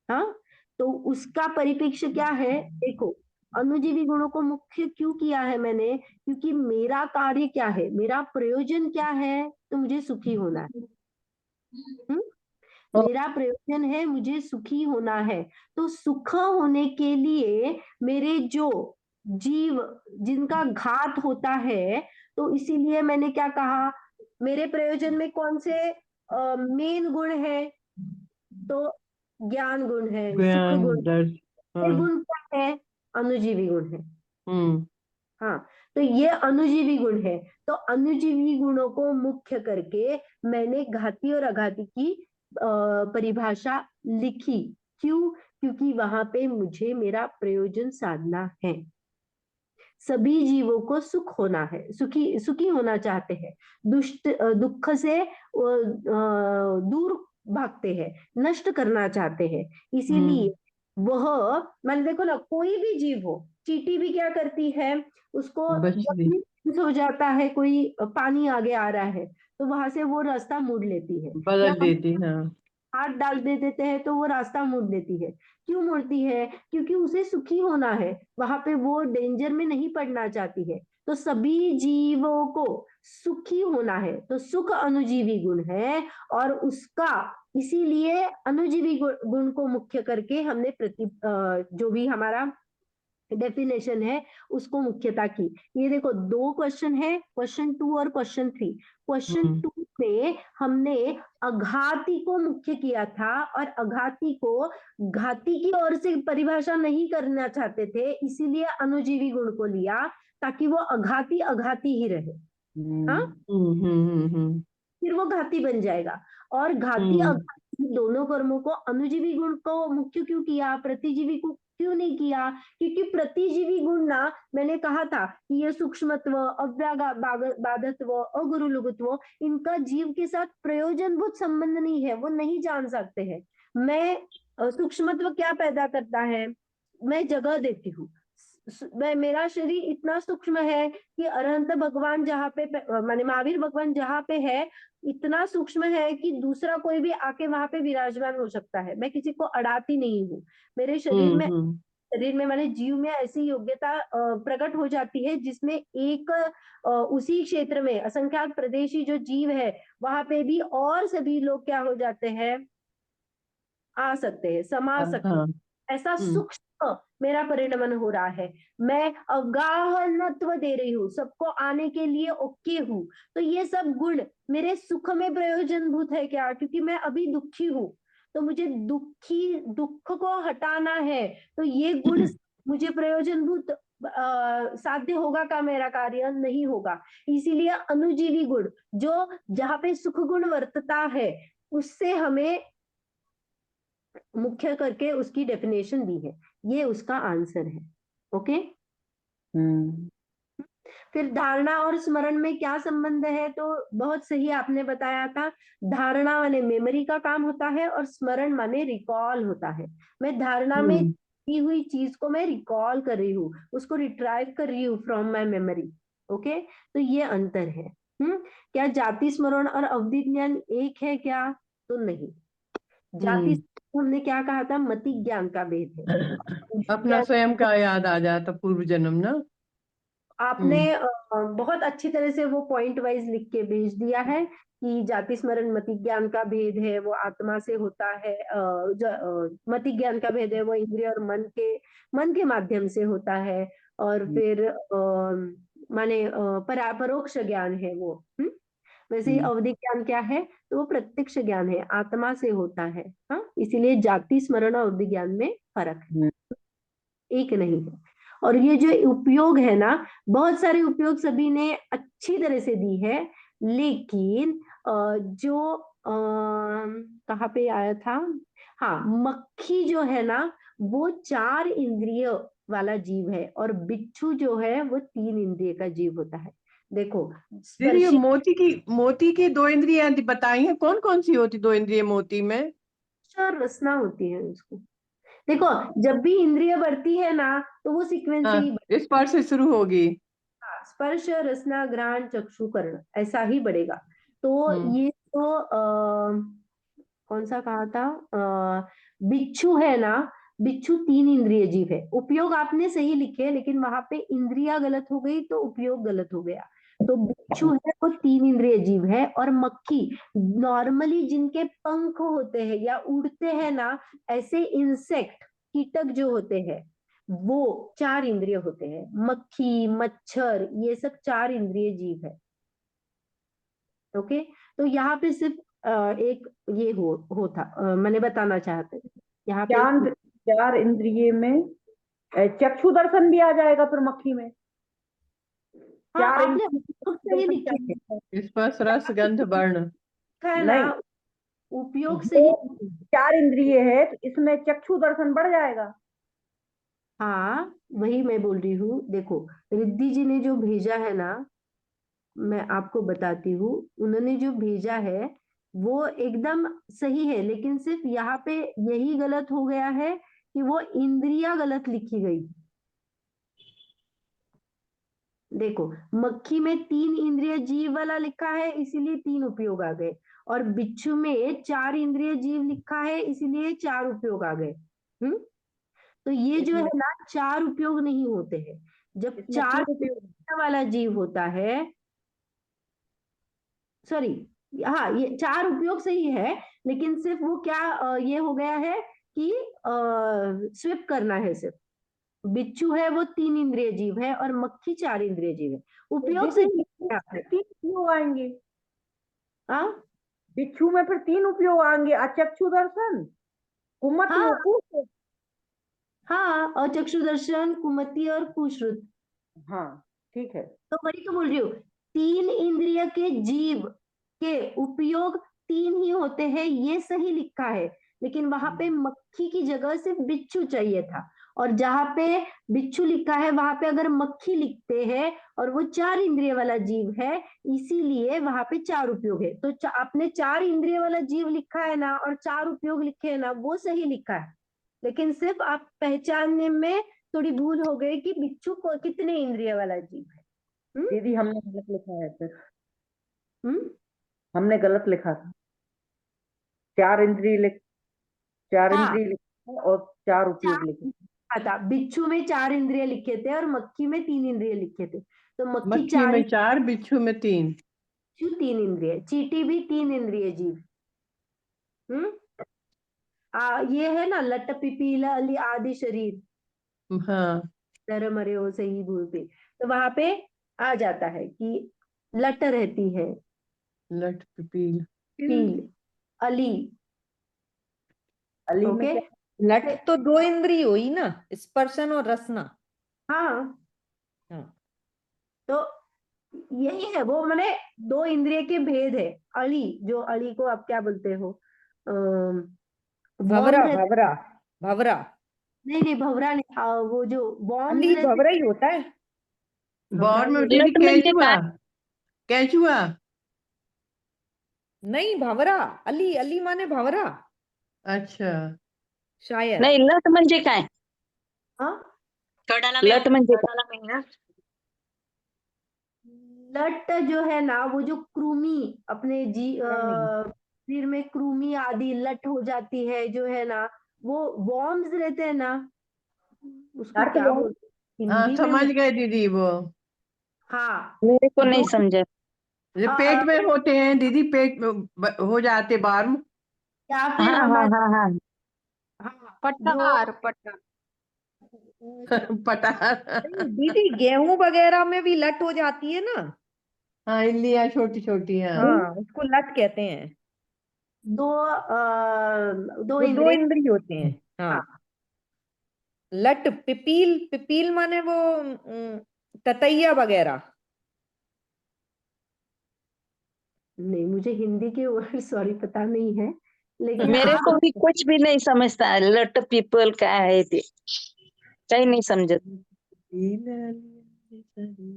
हाँ, तो उसका परिप्रेक्ष्य क्या है, देखो अनुजीवी गुणों को मुख्य क्यों किया है मैंने, क्योंकि मेरा कार्य क्या है, मेरा प्रयोजन क्या है, तो मुझे सुखी होना है। मेरा प्रयोजन है मुझे सुखी होना है, तो सुख होने के लिए मेरे जो जीव जिनका घात होता है, तो इसीलिए मैंने क्या कहा, मेरे प्रयोजन में कौन से मेन गुण है, तो ज्ञान गुण है, सुख
ज्ञान
गुण,
दर्श।
ये गुण क्या है, अनुजीवी गुण है।
हम्म
हाँ, तो ये अनुजीवी गुण है, तो अनुजीवी गुणों को मुख्य करके मैंने घाती और अघाती की परिभाषा लिखी। क्यों? क्योंकि वहां पे मुझे मेरा प्रयोजन साधना है। सभी जीवों को सुख होना है, सुखी सुखी होना चाहते हैं, दुख से दूर भागते हैं, नष्ट करना चाहते हैं। इसीलिए वह, मैंने देखो ना, कोई भी जीव हो, चींटी भी क्या करती है, उसको
बच
जब
भी
भी मिस हो जाता है, कोई पानी आगे आ रहा है तो वहां से वो रास्ता मोड़ लेती है, या
बदल देती। हाँ
हाथ डाल दे देते हैं तो वो रास्ता मोड़ देती है। क्यों मोड़ती है? क्योंकि उसे सुखी होना है, वहां पे वो डेंजर में नहीं पड़ना चाहती है। तो सभी जीवों को सुखी होना है, तो सुख अनुजीवी गुण है, और उसका इसीलिए अनुजीवी गुण को मुख्य करके हमने जो भी हमारा डेफिनेशन है उसको मुख्यता की। ये देखो, दो क्वेश्चन है, क्वेश्चन 2 और क्वेश्चन 3। क्वेश्चन 2 में हमने अघाती को मुख्य किया था, और अघाती को घाती की ओर से परिभाषा नहीं करना चाहते थे, इसीलिए अनुजीवी गुण को लिया, ताकि वो अघाती अघाती ही रहे। हाँ, फिर वो घाती बन जाएगा। और घाती अघाती दोनों कर्मों को अनुजीवी गुण को मुख्य क्यों किया, प्रतिजीवी को क्यों नहीं किया? क्योंकि प्रतिजीवी गुण ना, मैंने कहा था कि ये सूक्ष्मत्व, अव्याबाधत्व, अगुरुलुगत्व, इनका जीव के साथ प्रयोजनभूत संबंध नहीं है, वो नहीं जान सकते हैं। मैं सूक्ष्मत्व क्या पैदा करता है, मैं जगह देती हूँ। मैं, मेरा शरीर इतना सूक्ष्म है कि अरहंत भगवान जहाँ पे, माने महावीर भगवान जहाँ पे है, इतना सूक्ष्म है कि दूसरा कोई भी आके वहां पे विराजमान हो सकता है। मैं किसी को अड़ाती नहीं हूँ। मेरे शरीर में माने जीव में ऐसी योग्यता प्रकट हो जाती है, जिसमें एक उसी क्षेत्र में असंख्यात प्रदेशी जो जीव है, वहां पे भी और सभी लोग क्या हो जाते हैं, आ सकते हैं, समा सकते हैं। ऐसा सूक्ष्म मेरा परिणमन हो रहा है। मैं अवगाहनत्व दे रही हूँ, सबको आने के लिए ओके हूँ। तो ये सब गुण मेरे सुख में प्रयोजनभूत है क्या? क्योंकि मैं अभी दुखी हूँ, तो मुझे दुख को हटाना है, तो ये गुण मुझे प्रयोजनभूत साध्य होगा का मेरा कार्य नहीं होगा। इसीलिए अनुजीवी गुण, जो जहाँ पे सुख गुण वर्तता है, उससे हमें मुख्य करके उसकी डेफिनेशन दी है। ये उसका आंसर है। ओके, फिर धारणा और स्मरण में क्या संबंध है, तो बहुत सही आपने बताया था। धारणा माने मेमोरी का काम होता है, और स्मरण माने रिकॉल होता है। मैं धारणा में की हुई चीज को मैं रिकॉल कर रही हूँ, उसको रिट्राइव कर रही हूँ फ्रॉम माई मेमोरी। ओके, तो ये अंतर है। क्या जाति स्मरण और अवधि ज्ञान एक है क्या? तो नहीं। जाति हमने क्या कहा था, मति ज्ञान का भेद है।
अपना स्वयं का याद आ जाता, पूर्व जन्म ना।
आपने बहुत अच्छी तरह से वो पॉइंट वाइज लिख के भेज दिया है कि जाति स्मरण मति ज्ञान का भेद है, वो आत्मा से होता है। मति ज्ञान का भेद है, वो इंद्रिय और मन के माध्यम से होता है। और फिर माने परोक्ष ज्ञान है वो। वैसे ही अवधि ज्ञान क्या है, तो वो प्रत्यक्ष ज्ञान है, आत्मा से होता है। हाँ, इसीलिए जाति स्मरण और विज्ञान में फर्क है, एक नहीं है। और ये जो उपयोग है ना, बहुत सारे उपयोग सभी ने अच्छी तरह से दी है, लेकिन जो कहाँ पे आया था, हाँ, मक्खी जो है ना वो 4 इंद्रिय वाला जीव है, और बिच्छू जो है वो 3 इंद्रिय का जीव होता है। देखो
दीदी ये
स्पर्शी
मोती की 2 इंद्रियां बताई हैं, कौन कौन सी होती 2 इंद्रिय मोती में?
और रसना होती है उसको। देखो जब भी इंद्रिय बढ़ती है ना तो वो सीक्वेंस से
हाँ,
ही
इस बार से शुरू होगी।
स्पर्श रसना घ्राण चक्षु कर्ण ऐसा ही बढ़ेगा। तो ये तो कौन सा कहा था, बिच्छू है ना, बिच्छू 3 इंद्रिय जीव है। उपयोग आपने सही लिखे, लेकिन वहां पे इंद्रिया गलत हो गई तो उपयोग गलत हो गया। तो बिच्छू है वो 3 इंद्रिय जीव है, और मक्खी नॉर्मली जिनके पंख होते हैं या उड़ते हैं ना, ऐसे इंसेक्ट कीटक जो होते हैं वो 4 इंद्रिय होते हैं। मक्खी मच्छर ये सब 4 इंद्रिय जीव है। ओके, तो यहाँ पे सिर्फ एक ये होता मैंने बताना चाहते यहाँ पे
चांद 4 इंद्रिय में चक्षु दर्शन भी आ जाएगा फिर मक्खी में।
हाँ,
4
आपने उपयोग सही
दर्शन
लिखे
चाहिए।
इस पर रस गंध वर्ण।
है ना,
नहीं,
उपयोग
जो
सही।
4 इंद्रिय है तो इसमें चक्षु दर्शन बढ़ जाएगा।
हाँ, वही मैं बोल रही हूँ। देखो रिद्धि जी ने जो भेजा है ना, मैं आपको बताती हूँ, उन्होंने जो भेजा है वो एकदम सही है, लेकिन सिर्फ यहाँ पे यही गलत हो गया है कि वो इंद्रिया गलत लिखी गई। देखो मक्खी में 3 इंद्रिय जीव वाला लिखा है, इसीलिए 3 उपयोग आ गए, और बिच्छू में 4 इंद्रिय जीव लिखा है, इसीलिए 4 उपयोग आ गए। तो ये जो है ना 4 उपयोग नहीं होते हैं। जब
इसमें
4
3 उपयोग।
वाला जीव होता है, सॉरी, हाँ ये 4 उपयोग सही है, लेकिन सिर्फ वो क्या ये हो गया है कि स्विप करना है सिर्फ। बिच्छू है वो 3 इंद्रिय जीव है, और मक्खी 4 इंद्रिय जीव है। उपयोग
दीदी
सही
बिच्छू
है
में 3 उपयोग आएंगे।
हाँ
बिच्छू में फिर 3 उपयोग आएंगे, अचक्षु दर्शन, कुमति
हाँ
और कुश।
हाँ, और चक्षुदर्शन कुमति और कुश्रुत।
हाँ ठीक है।
तो वही तो बोल रही हूँ, 3 इंद्रिय के जीव के उपयोग 3 ही होते हैं, ये सही लिखा है, लेकिन वहां पे मक्खी की जगह सिर्फ बिच्छू चाहिए था, और जहां पे बिच्छू लिखा है वहां पे अगर मक्खी लिखते हैं, और वो 4 इंद्रिय वाला जीव है, इसीलिए वहां पे 4 उपयोग है। तो आपने 4 इंद्रिय वाला जीव लिखा है ना, और 4 उपयोग लिखे है ना, वो सही लिखा है, लेकिन सिर्फ आप पहचानने में थोड़ी भूल हो गई कि बिच्छू को कितने इंद्रिय वाला जीव है।
दीदी हमने गलत लिखा है फिर,
हम्म
हमने गलत लिखा था। 4 इंद्रिय लिख 4
हाँ,
इंद्रिय लिखा है और 4 उपयोग
4
लिखे।
था, बिच्छू में 4 इंद्रिय लिखे थे और मक्खी में 3 इंद्रिय लिखे थे। तो मक्खी
मक्खी
4
में 4, बिच्छू में 3।
बिच्छू 3 इंद्रिय, चींटी भी 3 इंद्रिय जीव। हम्म ये है ना लट पिपीला अली आदि शरीर,
हाँ,
डर मरे हो सही भूल पे, तो वहां पे आ जाता है कि लट रहती है,
लट पिपील।
पील अली।
अली में
ओके,
क्या?
लट तो 2 इंद्रिय हुई ना, स्पर्शन और रसना।
हाँ,
हाँ।
तो यही है वो, मैंने 2 इंद्रिय के भेद है। अली, जो अली को आप क्या बोलते हो,
भवरा
बॉम्ब रहते,
भवरा भवरा।
नहीं नहीं भवरा नहीं, वो जो बॉम्ब
अली
रहते,
भवरा ही होता है।
भवरा
बॉर
ही
में
होता
दीदी
लट म्हणजे
केचुआ,
काय?
केचुआ।
नहीं, भवरा। अली अली माने भवरा
अच्छा,
शायद।
नाही, लट म्हणजे काय?
हाँ?
लट म्हणजे काय?
लट जो है ना वो जो कृमि अपने शरीर में कृमि आदि लट हो जाती है जो है ना, वो वॉर्म्स रहते हैं ना, उसको क्या
अर्कवर्म।
बोलते हैं
हाँ
हिंदी में
समझ गए दीदी वो,
हाँ,
मेरे को नहीं
जो
समझा।
जो पेट में होते हैं दीदी, पेट में हो जाते बार्म।
या
हाँ
फिर
हाँ
हमारे,
हाँ हाँ,
हाँ जो
पठार पठार।
पटार।
नहीं दीदी, गेहूं वगैरह में भी लट हो जाती है ना।
हाँ, इल्लियाँ छोटी छोटी, हाँ।
हाँ, उसको लट कहते हैं।
दो
वो दो
इंद्रिय।
इंद्रिय होते हैं। हाँ।
हाँ।
लट पिपील, पिपील माने वो ततैया वगैरह।
नहीं, मुझे हिंदी के वर्ड सॉरी पता नहीं है, लेकिन
मेरे को
आप
भी कुछ भी नहीं समझता है लट पीपल क्या है ते कहीं नहीं समझत।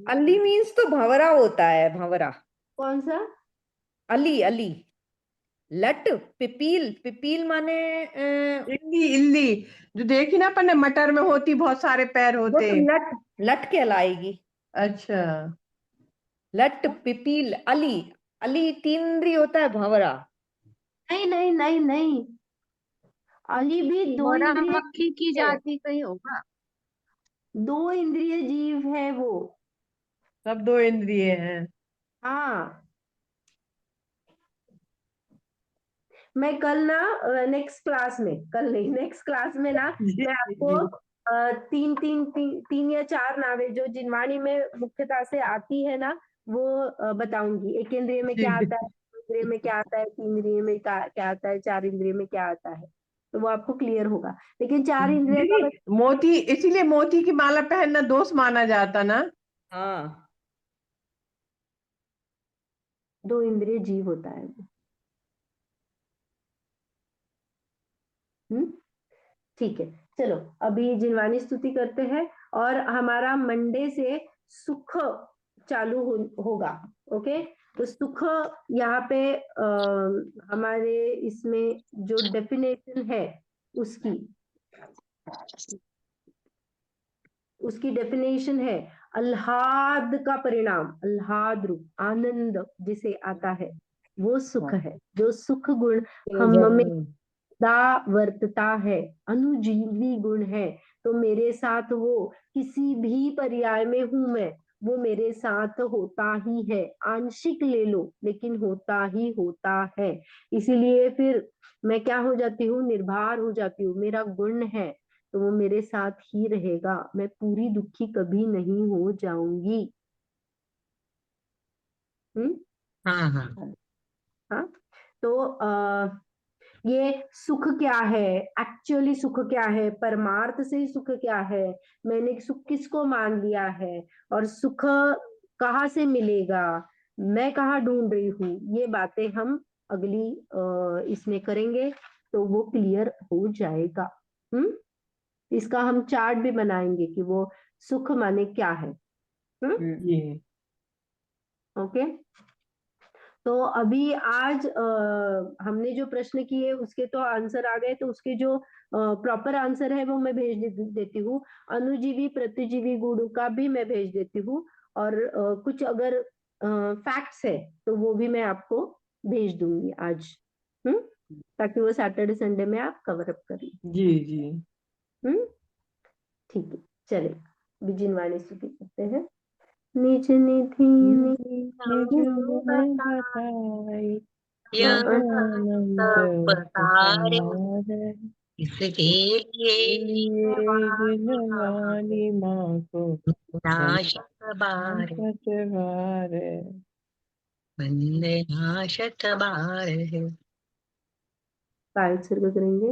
अली मीन्स तो भंवरा होता है, भंवरा।
कौन सा?
अली, अली। लट पिपील, पिपील माने
इल्ली, इल्ली जो देखी ना अपन ने, मटर में होती, बहुत सारे पैर
वो
होते।
तो लट, लट कहलाएगी।
अच्छा।
लट पिपील अली। अली तीन इंद्रिय होता है, भंवरा।
नहीं नहीं नहीं नहीं, अली भी दो
मोरा
इंद्रिय
मक्खी की
है।
जाति कहीं होगा।
दो इंद्रिय जीव है वो।
सब दो इंद्रिय हैं।
हाँ। मैं कल ना नेक्स्ट क्लास में, कल नहीं नेक्स्ट क्लास में ना,
जी
मैं
जी
आपको
जी।
तीन या चार नावें जो जिनवाणी में मुख्यतः से आती है ना, वो बताऊंगी। एक इंद्रिय में क्या आता है, दो इंद्रिय में क्या आता है, तीन इंद्रिय में क्या आता है, चार इंद्रिय में क्या आता है, तो वो आपको क्लियर होगा। लेकिन चार इंद्रिय का
दीदी मोती, इसीलिए मोती की माला पहनना दोष माना जाता ना।
हाँ।
दो इंद्रिय जीव होता है वो। ठीक है, चलो अभी जिनवानी स्तुति करते हैं, और हमारा मंडे से सुख चालू होगा। ओके, तो सुख यहाँ पे हमारे इसमें जो डेफिनेशन है उसकी उसकी डेफिनेशन है आह्लाद का परिणाम, आह्लाद रूप आनंद जिसे आता है वो सुख है। जो सुख गुण हम में सदा वर्तता है, अनुजीवी गुण है, तो मेरे साथ वो किसी भी पर्याय में हूं मैं, वो मेरे साथ होता ही है। आंशिक ले लो लेकिन होता ही होता है। इसीलिए फिर मैं क्या हो जाती हूँ, निर्भर हो जाती हूँ। मेरा गुण है तो वो मेरे साथ ही रहेगा, मैं पूरी दुखी कभी नहीं हो जाऊंगी। हम्म।
हाँ हाँ।
हाँ। तो ये सुख क्या है, एक्चुअली सुख क्या है, परमार्थ से सुख क्या है, मैंने सुख किसको मान लिया है, और सुख कहाँ से मिलेगा, मैं कहाँ ढूंढ रही हूँ, ये बातें हम अगली इसमें करेंगे तो वो क्लियर हो जाएगा। इसका हम चार्ट भी बनाएंगे कि वो सुख माने क्या है।
जी।
ओके। तो अभी आज हमने जो प्रश्न किए उसके तो आंसर आ गए, तो उसके जो प्रॉपर आंसर है वो मैं भेज देती हूँ। अनुजीवी प्रतिजीवी गुणों का भी मैं भेज देती हूँ, और कुछ अगर फैक्ट्स है तो वो भी मैं आपको भेज दूंगी आज। ताकि वो सैटरडे संडे में आप कवर अप करिए।
जी जी।
हम्म। ठीक है, चले अभी जिनवाणी स्तुति करते हैं। निज निधि
बताई
पतारे इसके लिए
जिनवानी माँ को
नाशक बार वंदे नाशक बार
काय उत्सर्ग करेंगे।